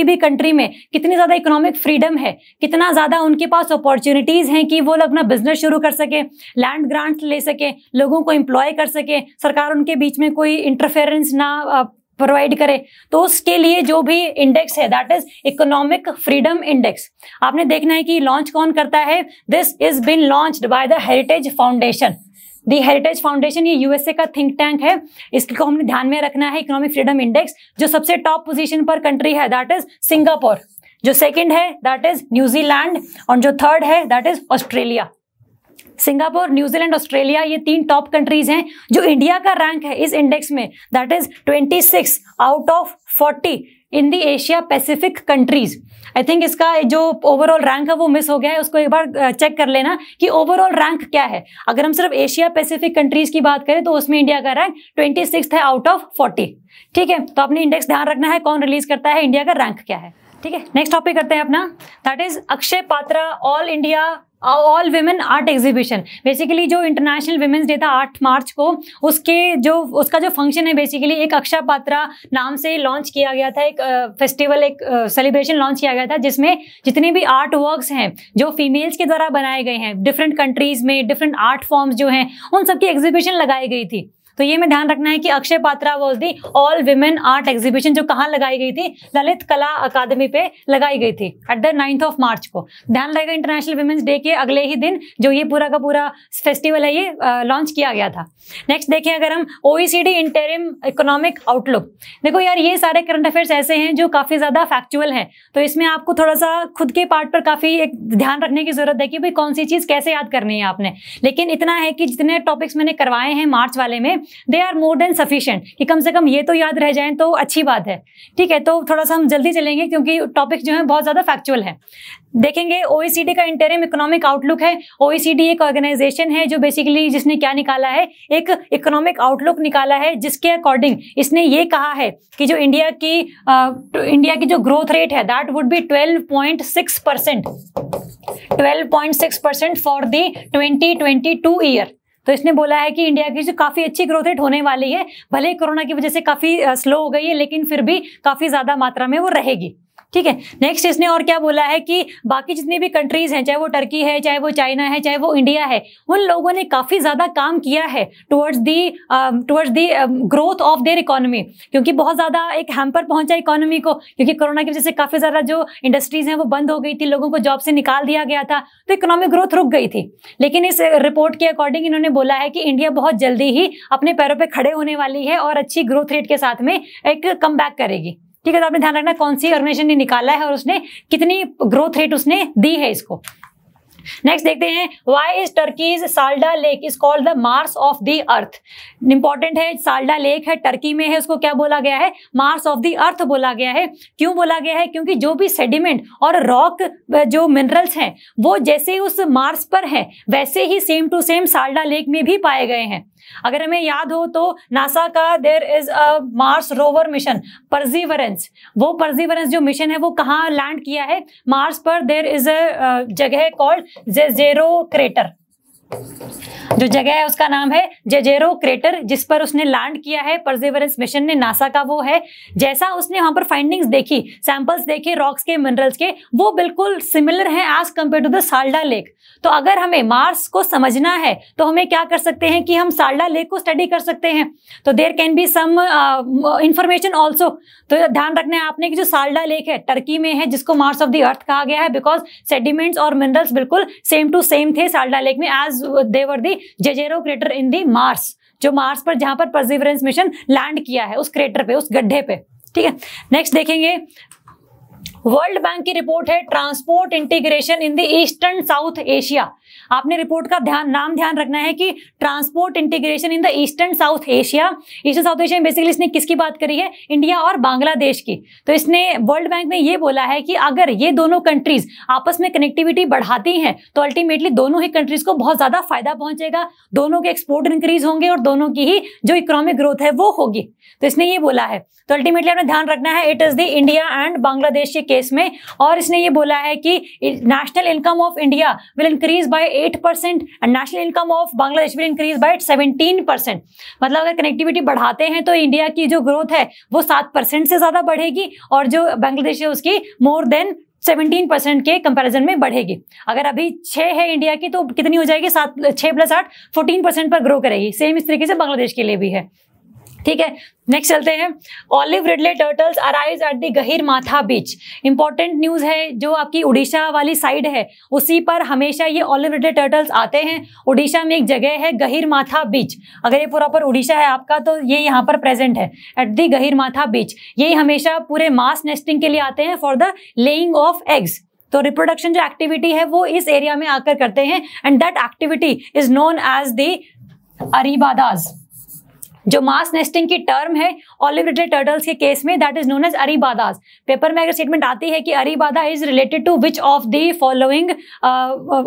भी कंट्री में कितनी ज्यादा इकोनॉमिक फ्रीडम है, कितना ज्यादा उनके पास अपॉर्चुनिटीज हैं कि वो लोग अपना बिजनेस शुरू कर सके, लैंड ग्रांट ले सके, लोगों को एम्प्लॉय कर सके, सरकार उनके बीच में कोई इंटरफेरेंस ना प्रोवाइड करे। तो उसके लिए जो भी इंडेक्स है that is economic freedom index. आपने देखना है कि लॉन्च कौन करता है। This is been launched by the heritage foundation. The heritage foundation ये USA का थिंक टैंक है, इसको हमने ध्यान में रखना है। इकोनॉमिक फ्रीडम इंडेक्स, जो सबसे टॉप पोजीशन पर कंट्री है दैट इज सिंगापुर, जो सेकंड है दैट इज न्यूजीलैंड, और जो थर्ड है that is Australia. Singapore, New Zealand, Australia, ये 3 टॉप कंट्रीज हैं। जो इंडिया का रैंक है इस इंडेक्स में that is 26 out of 40 in the Asia Pacific countries. I think इसका जो ओवरऑल रैंक है वो मिस हो गया है, उसको एक बार चेक कर लेना कि ओवरऑल रैंक क्या है। अगर हम सिर्फ एशिया पैसिफिक कंट्रीज की बात करें तो उसमें इंडिया का रैंक 26 है आउट ऑफ 40। ठीक है, तो अपने इंडेक्स ध्यान रखना है कौन रिलीज करता है, इंडिया का रैंक क्या है। ठीक है, नेक्स्ट टॉपिक करते हैं अपना, that is Akshay Patra all India all women art exhibition. Basically जो इंटरनेशनल विमेंस डे था 8 मार्च को, उसका जो फंक्शन है बेसिकली एक अक्षय पात्रा नाम से लॉन्च किया गया था, एक फेस्टिवल, एक सेलिब्रेशन लॉन्च किया गया था जिसमें जितने भी आर्ट वर्क्स हैं जो फीमेल्स के द्वारा बनाए गए हैं डिफरेंट कंट्रीज में, डिफरेंट आर्ट फॉर्म्स जो हैं उन सबकी एग्जीबिशन लगाई गई थी। तो ये में ध्यान रखना है कि Akshay Patra was the all women art exhibition, जो कहाँ लगाई गई थी, ललित कला अकादमी पे लगाई गई थी at the 9th of March को। ध्यान रहेगा इंटरनेशनल विमेंस डे के अगले ही दिन जो ये पूरा का पूरा फेस्टिवल है ये लॉन्च किया गया था। नेक्स्ट देखें अगर हम OECD इंटरिम इकोनॉमिक आउटलुक। देखो यार ये सारे करंट अफेयर्स ऐसे हैं जो काफी ज्यादा फैक्चुअल हैं, तो इसमें आपको थोड़ा सा खुद के पार्ट पर काफी एक ध्यान रखने की जरूरत है कि भाई कौन सी चीज कैसे याद करनी है आपने। लेकिन इतना है कि जितने टॉपिक्स मैंने करवाए हैं मार्च वाले में they are more than sufficient, कि कम से कम ये तो याद रह जाएं तो अच्छी बात है। ठीक है, तो थोड़ा सा हम जल्दी चलेंगे क्योंकि टॉपिक जो है बहुत ज्यादा फैक्चुअल है। देखेंगे OECD का इंटरिम इकोनॉमिक आउटलुक है। OECD एक ऑर्गेनाइजेशन है जो बेसिकली जिसने क्या निकाला है, एक इकोनॉमिक आउटलुक निकाला है जिसके अकॉर्डिंग इसने ये कहा है कि जो इंडिया की जो ग्रोथ रेट है that would B 12.6% 12.6% for the 2022 year. तो इसने बोला है कि इंडिया की जो काफी अच्छी ग्रोथ रेट होने वाली है, भले कोरोना की वजह से काफी स्लो हो गई है लेकिन फिर भी काफी ज्यादा मात्रा में वो रहेगी। ठीक है, नेक्स्ट इसने और क्या बोला है कि बाकी जितनी भी कंट्रीज हैं, चाहे वो टर्की है, चाहे वो चाइना है, चाहे वो इंडिया है, उन लोगों ने काफी ज्यादा काम किया है towards the growth of their economy, क्योंकि बहुत ज्यादा एक हैम्पर पहुंचा इकोनॉमी को, क्योंकि कोरोना की वजह से काफी ज्यादा जो इंडस्ट्रीज हैं वो बंद हो गई थी, लोगों को जॉब से निकाल दिया गया था, तो इकोनॉमिक ग्रोथ रुक गई थी। लेकिन इस रिपोर्ट के अकॉर्डिंग इन्होंने बोला है कि इंडिया बहुत जल्दी ही अपने पैरों पर खड़े होने वाली है और अच्छी ग्रोथ रेट के साथ में एक कम बैक करेगी। ठीक है, तो आपने ध्यान रखना कौन सी ऑर्गेनाइजेशन ने निकाला है और उसने कितनी ग्रोथ रेट उसने दी है इसको। नेक्स्ट देखते हैं, why is Turkey's Salda lake is called the Mars of the earth. Important है, साल्डा लेक है, टर्की में है, उसको क्या बोला गया है, मार्स ऑफ द अर्थ बोला गया है। क्यों बोला गया है, क्योंकि जो भी सेडिमेंट और रॉक जो मिनरल्स हैं वो जैसे उस मार्स पर है वैसे ही सेम टू सेम साल्डा लेक में भी पाए गए हैं। अगर हमें याद हो तो नासा का there is a Mars rover mission Perseverance, वो परसिवरेंस जो मिशन है वो कहाँ लैंड किया है, मार्स पर। देयर इज अ जगह कॉल्ड जेजेरो क्रेटर, जो जगह है उसका नाम है जेजेरो क्रेटर, जिस पर उसने लैंड किया है परसिवरेंस मिशन ने, नासा का वो है। जैसा उसने वहां पर फाइंडिंग्स देखी, सैंपल्स देखे रॉक्स के, मिनरल्स के, वो बिल्कुल सिमिलर है as compare to the Salda lake. तो अगर हमें मार्स को समझना है तो हमें क्या कर सकते हैं कि हम साल्डा लेक को स्टडी कर सकते हैं। तो there can be some information also. तो ध्यान रखना है आपने कि जो साल्डा लेक है टर्की में है, जिसको मार्स ऑफ द अर्थ कहा गया है बिकॉज सेडिमेंट्स और मिनरल्स बिल्कुल सेम टू सेम थे साल्डा लेक में as they were the Jezero crater in the Mars, जो मार्स पर जहां पर परसिवरेंस मिशन लैंड किया है उस क्रेटर पे, उस गड्ढे पे। ठीक है, नेक्स्ट देखेंगे, वर्ल्ड बैंक की रिपोर्ट है transport integration in the eastern south Asia. आपने रिपोर्ट का ध्यान रखना है कि transport integration in the eastern south Asia. Eastern south Asia में बेसिकली इसने किसकी बात करी है, इंडिया और बांग्लादेश की। तो इसने वर्ल्ड बैंक ने ये बोला है कि अगर ये दोनों कंट्रीज आपस में कनेक्टिविटी बढ़ाती हैं तो अल्टीमेटली दोनों ही कंट्रीज को बहुत ज्यादा फायदा पहुंचेगा, दोनों के एक्सपोर्ट इंक्रीज होंगे और दोनों की ही जो इकोनॉमिक ग्रोथ है वो होगी। तो इसने ये बोला है, तो अल्टीमेटली आपने ध्यान रखना है it is the India and Bangladesh के केस में। और इसने ये बोला है कि national income of India will increase by 8% and national income of Bangladesh will increase by 17%। मतलब अगर कनेक्टिविटी बढ़ाते हैं तो इंडिया की जो ग्रोथ है वो 7% से ज्यादा बढ़ेगी और जो बांग्लादेश है उसकी मोर देन 17% के कंपैरिजन में बढ़ेगी। अगर अभी 6 है इंडिया की तो कितनी हो जाएगी, 6 + 8 14% पर ग्रो करेगी। सेम इस तरीके से बांग्लादेश के लिए भी है। ठीक है, नेक्स्ट चलते हैं, olive ridley turtles arise at the Gahirmatha beach. Important news है, जो आपकी उड़ीसा वाली साइड है उसी पर हमेशा ये ऑलिव रिडले टर्टल्स आते हैं। उड़ीसा में एक जगह है गहीरमाथा बीच, अगर ये पूरा पर उड़ीसा है आपका तो ये यहाँ पर प्रेजेंट है एट द गहीरमाथा बीच। ये हमेशा पूरे मास नेस्टिंग के लिए आते हैं for the laying of eggs. तो रिप्रोडक्शन जो एक्टिविटी है वो इस एरिया में आकर करते हैं and that activity is known as the arribadas. जो मास नेस्टिंग की टर्म है ऑलिव रिडले टर्टल्स के केस में, that is known as arribadas. Paper में अगर स्टेटमेंट आती है कि arribada is related to which of the following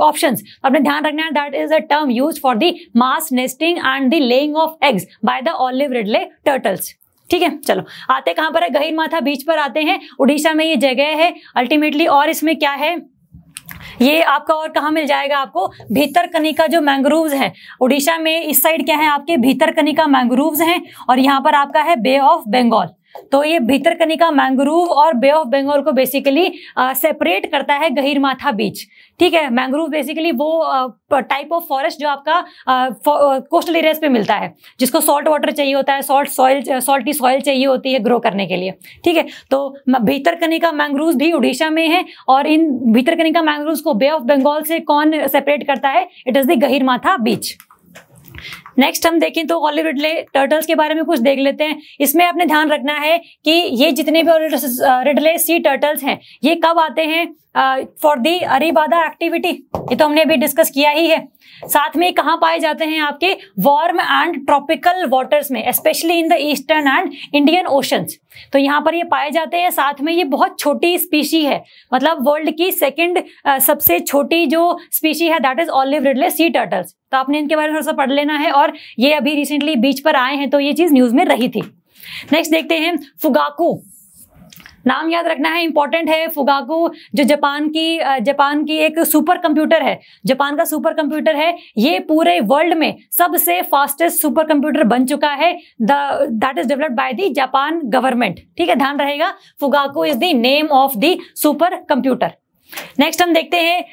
options, आपने ध्यान रखना है that is a term used for the mass nesting and the laying of eggs by the olive ridley turtles. ठीक है, चलो आते कहां पर है, गहीरमाथा बीच पर आते हैं। उड़ीसा में ये जगह है अल्टीमेटली, और इसमें क्या है, ये आपका और कहाँ मिल जाएगा आपको, भीतरकनिका जो मैंग्रोव्स हैं उड़ीसा में, इस साइड क्या है आपके भीतरकनिका मैंग्रोव्स हैं, और यहाँ पर आपका है बे ऑफ बंगाल। तो ये भीतरकनिका मैंग्रोव और बे ऑफ बंगाल को बेसिकली सेपरेट करता है गहीरमाथा बीच। ठीक है, मैंग्रोव बेसिकली वो टाइप ऑफ फॉरेस्ट जो आपका कोस्टल एरियाज पे मिलता है, जिसको सॉल्ट वाटर चाहिए होता है, सॉल्टी सॉइल चाहिए होती है ग्रो करने के लिए। ठीक है, तो भीतरकनिका मैंग्रोव भी उड़ीसा में है, और इन भीतरकनिका मैंग्रोव को बे ऑफ बंगाल से कौन सेपरेट करता है, it is the Gahirmatha beach. Next हम देखें तो ऑलिव रिडले टर्टल्स के बारे में कुछ देख लेते हैं। इसमें आपने ध्यान रखना है कि ये जितने भी रिडले सी टर्टल्स हैं ये कब आते हैं, फॉर दी अरीबादा एक्टिविटी, ये तो हमने अभी डिस्कस किया ही है। साथ में कहाँ पाए जाते हैं आपके वार्म एंड ट्रॉपिकल वाटर्स में, specially in the eastern and Indian oceans. तो यहाँ पर ये पाए जाते हैं। साथ में ये बहुत छोटी स्पीशी है, मतलब वर्ल्ड की सेकंड सबसे छोटी जो स्पीशी है that is olive Ridley C turtles. तो आपने इनके बारे में थोड़ा सा पढ़ लेना है, और ये अभी रिसेंटली बीच पर आए हैं तो ये चीज न्यूज में रही थी। नेक्स्ट देखते हैं फुगाकू, नाम याद रखना है, इंपॉर्टेंट है। फुगाकू जो जापान की एक सुपर कंप्यूटर है, जापान का सुपर कंप्यूटर है, ये पूरे वर्ल्ड में सबसे फास्टेस्ट सुपर कंप्यूटर बन चुका है, that is developed by the Japan government. ठीक है, ध्यान रहेगा, Fugaku is the name of the supercomputer. Next हम देखते हैं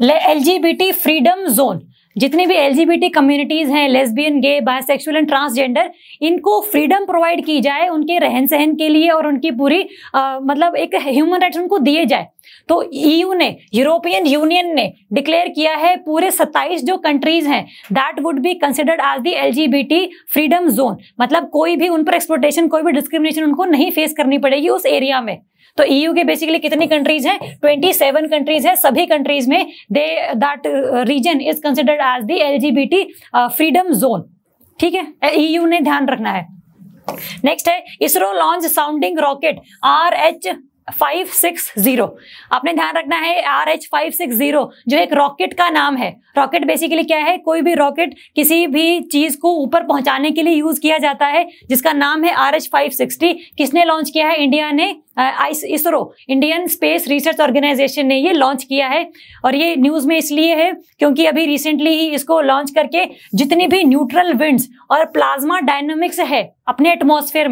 LGBT फ्रीडम जोन। जितनी भी LGBT कम्युनिटीज हैं, lesbian, gay, bisexual and transgender, इनको फ्रीडम प्रोवाइड की जाए उनके रहन सहन के लिए, और उनकी पूरी मतलब एक ह्यूमन राइट्स उनको दिए जाए। तो EU ने, यूरोपियन यूनियन ने डिक्लेयर किया है पूरे 27 जो कंट्रीज हैं that would be considered as the LGBT freedom zone, मतलब कोई भी उन पर एक्सप्लॉयटेशन, कोई भी डिस्क्रिमिनेशन उनको नहीं फेस करनी पड़ेगी उस एरिया में। तो EU के बेसिकली कितनी कंट्रीज हैं, 27 कंट्रीज है, सभी कंट्रीज में that reason is considered as the LGBT freedom zone. ठीक है, EU ने ध्यान रखना है। नेक्स्ट है ISRO launch sounding rocket RH560। आपने ध्यान रखना है RH560 जो एक रॉकेट का नाम है। रॉकेट बेसिकली क्या है, कोई भी रॉकेट किसी भी चीज को ऊपर पहुंचाने के लिए यूज किया जाता है, जिसका नाम है RH560। किसने लॉन्च किया है, इंडिया ने, ISRO, Indian space research organisation ने ये लॉन्च किया है। और ये न्यूज में इसलिए है क्योंकि अभी रिसेंटली ही इसको लॉन्च करके जितनी भी न्यूट्रल विंड्स और प्लाज्मा डायनामिक्स है अपने एटमॉस्फेयर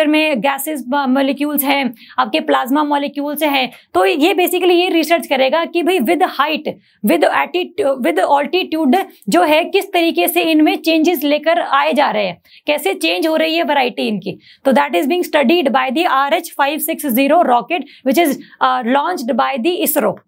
में गैसेस मॉलिक्यूल्स हैं, आपके प्लाज्मा मॉलिक्यूल्स हैं, तो ये बेसिकली ये रिसर्च करेगा कि भाई विद हाइट, विद ऑल्टीट्यूड जो है किस तरीके से इनमें चेंजेस लेकर आए जा रहे हैं, कैसे चेंज हो रही है वैरायटी इनकी। तो that is being studied by the RH560 rocket which is launched by the ISRO.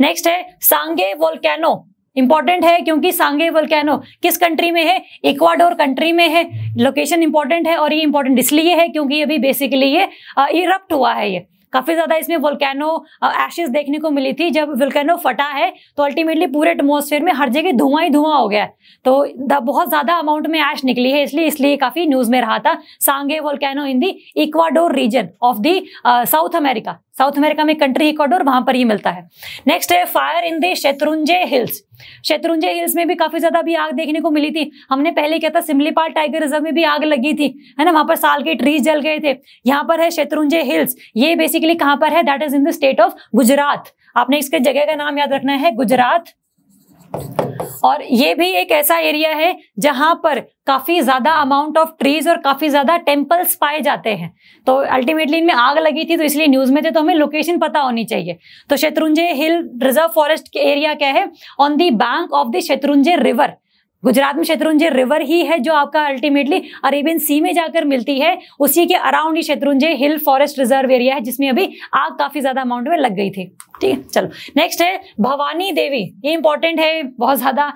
Next है सांगे वोल्केनो। इंपॉर्टेंट है क्योंकि सांगे वोल्केनो किस कंट्री में है, इक्वाडोर कंट्री में है। लोकेशन इंपॉर्टेंट है, और ये इंपॉर्टेंट इसलिए है क्योंकि अभी बेसिकली ये इरप्ट हुआ है। ये काफी ज्यादा इसमें वोल्केनो एशेस देखने को मिली थी। जब वोल्केनो फटा है तो अल्टीमेटली पूरे एटमॉस्फेयर में हर जगह धुआं ही धुआं हो गया है, तो बहुत ज्यादा अमाउंट में ऐश निकली है, इसलिए काफी न्यूज में रहा था। Sangay volcano in the Ecuador region of the South America में कंट्री इक्वाडोर, वहां पर ये मिलता है। नेक्स्ट है fire in the Shatrunjay hills. Shatrunjay hills में भी काफी ज्यादा भी आग देखने को मिली थी। हमने पहले क्या था, सिमलीपाल टाइगर रिजर्व में भी आग लगी थी, है ना, वहां पर साल के ट्रीज जल गए थे। यहाँ पर है शत्रुंजय हिल्स, ये बेसिकली कहां पर है, that is in the state of Gujarat. आपने इसके जगह का नाम याद रखना है, गुजरात। और ये भी एक ऐसा एरिया है जहां पर काफी ज्यादा अमाउंट ऑफ ट्रीज और काफी ज्यादा टेम्पल्स पाए जाते हैं। तो अल्टीमेटली इनमें आग लगी थी तो इसलिए न्यूज में थे, तो हमें लोकेशन पता होनी चाहिए। तो शत्रुंजय हिल रिजर्व फॉरेस्ट के एरिया क्या है, on the bank of the Shatrunjay river. Gujarat में शत्रुंजय रिवर ही है जो आपका अल्टीमेटली अरेबियन सी में जाकर मिलती है, उसी के अराउंड ही शत्रुंजय हिल फॉरेस्ट रिजर्व एरिया है जिसमें अभी आग काफी ज्यादा अमाउंट में लग गई थी। ठीक है, चलो नेक्स्ट है भवानी देवी। ये इंपॉर्टेंट है, बहुत ज्यादा,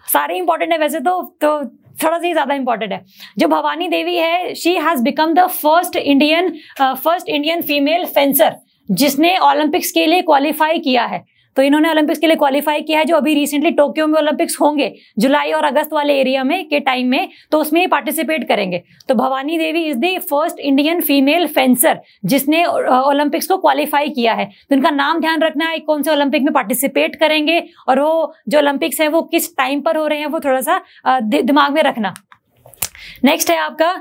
सारे इंपॉर्टेंट है वैसे तो थोड़ा सा ही ज्यादा इंपॉर्टेंट है। जो भवानी देवी है, she has become the first Indian female fencer जिसने ओलंपिक्स के लिए क्वालिफाई किया है। तो इन्होंने ओलंपिक्स के लिए क्वालिफाई किया है। जो अभी रिसेंटली टोक्यो में ओलंपिक्स होंगे जुलाई और अगस्त वाले एरिया में के टाइम में, तो उसमें पार्टिसिपेट करेंगे। तो Bhavani Devi is the first Indian female fencer जिसने ओलंपिक्स को क्वालिफाई किया है। तो इनका नाम ध्यान रखना है, कौन से ओलंपिक में पार्टिसिपेट करेंगे और वो जो ओलंपिक्स है वो किस टाइम पर हो रहे हैं, वो थोड़ा सा दिमाग में रखना। नेक्स्ट है आपका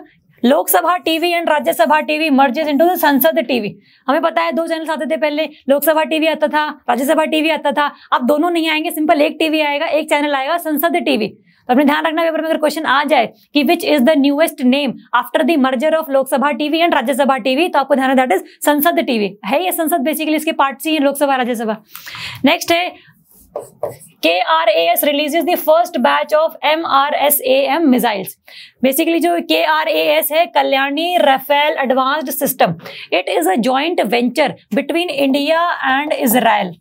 Lok Sabha TV and Rajya Sabha TV merges into the संसद टीवी। हमें पता है 2 चैनल आते थे पहले, लोकसभा टीवी आता था, राज्यसभा टीवी आता था। अब दोनों नहीं आएंगे, सिंपल एक टीवी आएगा, एक चैनल आएगा, संसद टीवी। तो अपने ध्यान रखना पेपर में अगर क्वेश्चन आ जाए कि which is the newest name after the merger of Lok Sabha TV and Rajya Sabha TV, तो आपको ध्यान रखना दैट इज संसद टीवी है। ये संसद बेसिकली इसके पार्ट्स ही है, लोकसभा राज्यसभा। नेक्स्ट है KRAS releases the first batch of MRSAM missiles. Basically जो KRAS है, Kalyani Rafael advanced system, it is a joint venture between India and Israel.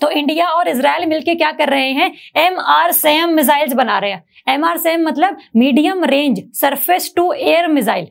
तो इंडिया और इजराइल मिलके क्या कर रहे हैं, MRSAM मिसाइल्स बना रहे हैं। MRSAM मतलब medium range surface to air missile.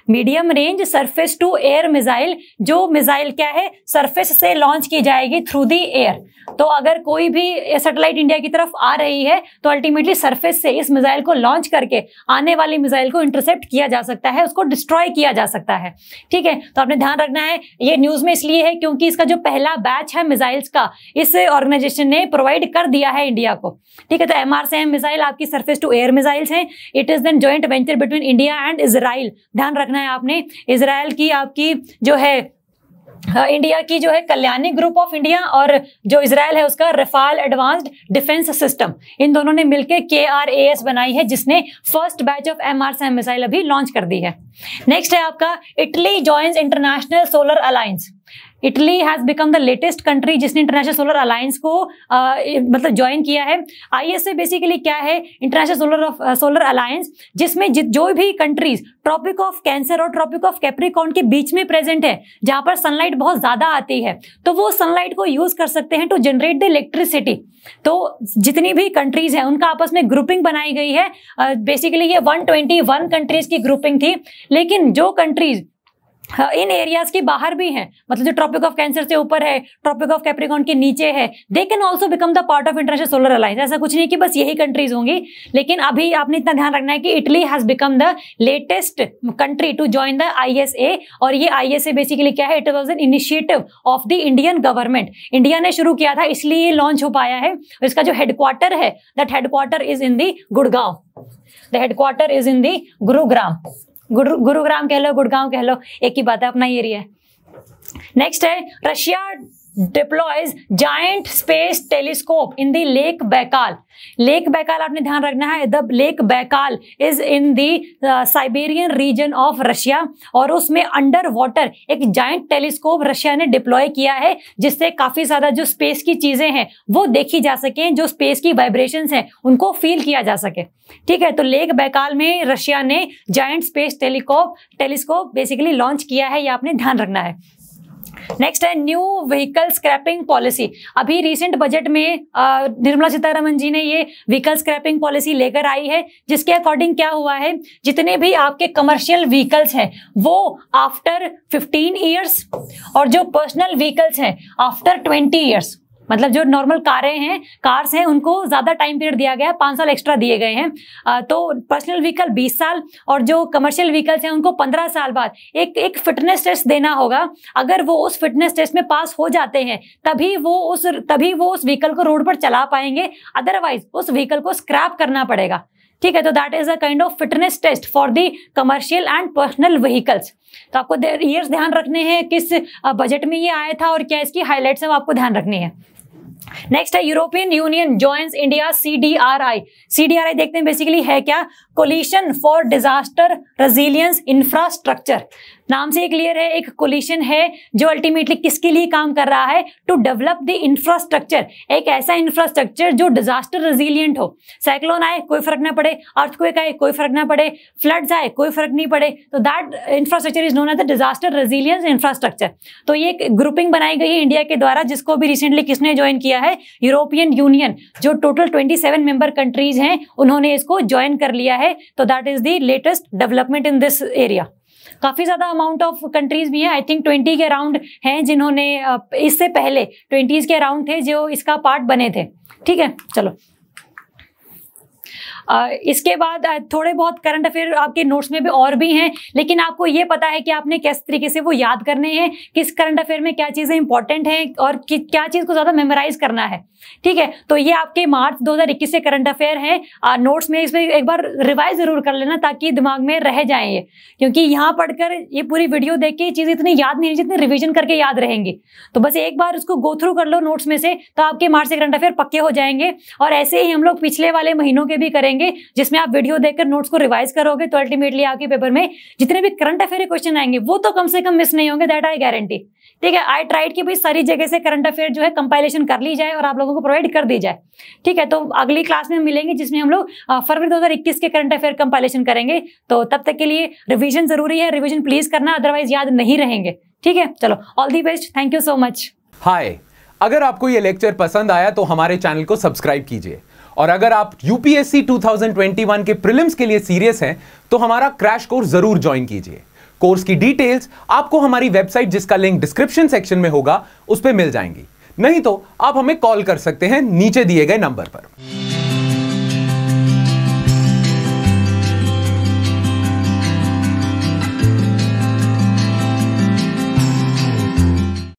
Medium range surface to air missile, जो मिसाइल क्या है, सरफेस से लॉन्च की जाएगी थ्रू द एयर। तो अगर कोई भी सैटेलाइट इंडिया की तरफ आ रही है तो अल्टीमेटली सरफेस से इस मिसाइल को लॉन्च करके आने वाली मिसाइल को इंटरसेप्ट किया जा सकता है, उसको डिस्ट्रॉय किया जा सकता है। ठीक है, तो आपने ध्यान रखना है। ये न्यूज में इसलिए है क्योंकि इसका जो पहला बैच है मिसाइल्स का, इस ऑर्गेनाइजेशन ने प्रोवाइड कर दिया है इंडिया को। ठीक है, तो MRSAM मिसाइल आपकी सरफेस टू एयर मिसाइल्स हैं। It is then joint venture between India and Israel. ध्यान रखना है आपने, इजराइल की आपकी जो है इंडिया की जो है कल्याणी ग्रुप ऑफ इंडिया, और जो इजराइल है उसका रफाल एडवांस्ड डिफेंस सिस्टम, इन दोनों ने मिलकर KRAS बनाई है, जिसने first batch of MRSAM missile अभी लॉन्च कर दी है। नेक्स्ट है आपका Italy joins international solar alliance. Italy has become the latest country जिसने इंटरनेशनल सोलर अलायंस को मतलब ज्वाइन किया है। ISA बेसिकली क्या है, इंटरनेशनल सोलर अलायंस, जिसमें जो भी कंट्रीज ट्रॉपिक ऑफ कैंसर और ट्रॉपिक ऑफ कैप्रिकॉर्न के बीच में प्रेजेंट है, जहां पर सनलाइट बहुत ज्यादा आती है, तो वो सनलाइट को यूज कर सकते हैं टू जनरेट द इलेक्ट्रिसिटी। तो जितनी भी कंट्रीज हैं उनका आपस में ग्रुपिंग बनाई गई है। बेसिकली ये 121 कंट्रीज की ग्रुपिंग थी, लेकिन जो कंट्रीज इन एरियाज के बाहर भी हैं, मतलब जो ट्रॉपिक ऑफ कैंसर से ऊपर है, ट्रॉपिक ऑफ कैप्रिकॉर्न के नीचे है, they can also become the part of international solar alliance. ऐसा कुछ नहीं कि बस यही कंट्रीज होंगी, लेकिन अभी आपने इतना ध्यान रखना है कि Italy has become the latest country to join the ISA। और ये ISA बेसिकली क्या है, it was an initiative of the Indian government. India ने शुरू किया था, इसलिए लॉन्च हो पाया है। इसका जो हेडक्वार्टर है, that headquarter is in the Gurgaon. The headquarter is in the Gurugram. Gurugram कह लो, गुड़गांव कह लो, एक ही बात है, अपना एरिया है। नेक्स्ट है Russia deploys giant space telescope in the Lake Baikal. Lake Baikal आपने ध्यान रखना है, the Lake Baikal is in the Siberian region of Russia, और उसमें अंडर वाटर एक जायंट टेलीस्कोप रशिया ने डिप्लॉय किया है, जिससे काफी ज्यादा जो स्पेस की चीजें हैं वो देखी जा सके, जो स्पेस की वाइब्रेशंस हैं उनको फील किया जा सके। ठीक है, तो लेक बैकाल में रशिया ने giant space telescope basically launch किया है, ये आपने ध्यान रखना है। नेक्स्ट है न्यू व्हीकल स्क्रैपिंग पॉलिसी। अभी रिसेंट बजट में निर्मला सीतारमण जी ने ये व्हीकल स्क्रैपिंग पॉलिसी लेकर आई है, जिसके अकॉर्डिंग क्या हुआ है, जितने भी आपके कमर्शियल व्हीकल्स हैं वो आफ्टर 15 ईयर्स, और जो पर्सनल व्हीकल्स हैं आफ्टर 20 ईयर्स, मतलब जो नॉर्मल कार्स हैं उनको ज्यादा टाइम पीरियड दिया गया है, 5 साल एक्स्ट्रा दिए गए हैं। तो पर्सनल व्हीकल 20 साल और जो कमर्शियल व्हीकल्स हैं उनको 15 साल बाद एक फिटनेस टेस्ट देना होगा। अगर वो उस फिटनेस टेस्ट में पास हो जाते हैं तभी वो उस व्हीकल को रोड पर चला पाएंगे, अदरवाइज उस व्हीकल को स्क्रैप करना पड़ेगा। ठीक है, तो that is a kind of fitness test for the commercial and personal vehicles. तो आपको ईयर्स ध्यान रखने हैं, किस बजट में ये आया था और क्या इसकी हाईलाइट्स है वो आपको ध्यान रखनी है। नेक्स्ट है European Union joins India CDRI। CDRI देखते हैं बेसिकली है क्या, coalition for disaster resilience infrastructure. नाम से क्लियर है, एक कोलिशन है जो अल्टीमेटली किसके लिए काम कर रहा है, टू डेवलप द इंफ्रास्ट्रक्चर, एक ऐसा इंफ्रास्ट्रक्चर जो डिजास्टर रेजिलियंट हो। साइक्लोन आए कोई फर्क ना पड़े, अर्थक्वेक आए कोई फर्क ना पड़े, फ्लड्स आए कोई फर्क नहीं पड़े, तो that infrastructure is known as the disaster resilience infrastructure. तो ये एक ग्रुपिंग बनाई गई है इंडिया के द्वारा, जिसको भी रिसेंटली किसने ज्वाइन किया है, यूरोपियन यूनियन, जो टोटल 27 मेंबर कंट्रीज हैं उन्होंने इसको ज्वाइन कर लिया है। तो that is the latest development in this area. काफी ज्यादा अमाउंट ऑफ कंट्रीज भी हैं, आई थिंक 20 के अराउंड हैं जिन्होंने इससे पहले 20s के अराउंड थे जो इसका पार्ट बने थे। ठीक है, चलो इसके बाद थोड़े बहुत करंट अफेयर आपके नोट्स में भी और भी हैं, लेकिन आपको ये पता है कि आपने किस तरीके से वो याद करने हैं, किस करंट अफेयर में क्या चीजें इंपॉर्टेंट हैं और क्या चीज को ज्यादा मेमोराइज करना है। ठीक है, तो ये आपके मार्च 2021 से करंट अफेयर हैं। नोट्स में इसमें एक बार रिवाइज जरूर कर लेना ताकि दिमाग में रह जाए ये, क्योंकि यहाँ पढ़कर ये पूरी वीडियो देख के चीजें इतनी याद नहीं, जितनी रिविजन करके याद रहेंगी। तो बस एक बार उसको गो थ्रू कर लो नोट्स में से, तो आपके मार्च से करंट अफेयर पक्के हो जाएंगे। और ऐसे ही हम लोग पिछले वाले महीनों के भी करेंगे, जिसमें आप वीडियो देखकर नोट्स को रिवाइज करोगे तो अल्टीमेटली आपके पेपर में जितने भी करंट अफेयर क्वेश्चन आएंगे वो तो कम से कम मिस नहीं होंगे, दैट आई गारंटी। ठीक है, आई ट्राइड कि भाई सारी जगह से करंट अफेयर जो है कंपाइलेशन कर ली जाए और आप लोगों को प्रोवाइड कर दी जाए। ठीक है, तो अगली क्लास में मिलेंगे जिसमें हम लोग फरवरी 2021 के करंट अफेयर कंपाइलेशन करेंगे। तो तब तक के लिए रिवीजन जरूरी है, रिवीजन प्लीज करना, अदरवाइज याद नहीं रहेंगे। ठीक है, चलो all the best, thank you so much. Hi, अगर आपको ये लेक्चर पसंद आया तो हमारे चैनल को सब्सक्राइब कीजिए, और अगर आप यूपीएससी 2021 के प्रीलिम्स के लिए सीरियस हैं तो हमारा क्रैश कोर्स जरूर ज्वाइन कीजिए। कोर्स की डिटेल्स आपको हमारी वेबसाइट, जिसका लिंक डिस्क्रिप्शन सेक्शन में होगा, उस पर मिल जाएंगी। नहीं तो आप हमें कॉल कर सकते हैं नीचे दिए गए नंबर पर।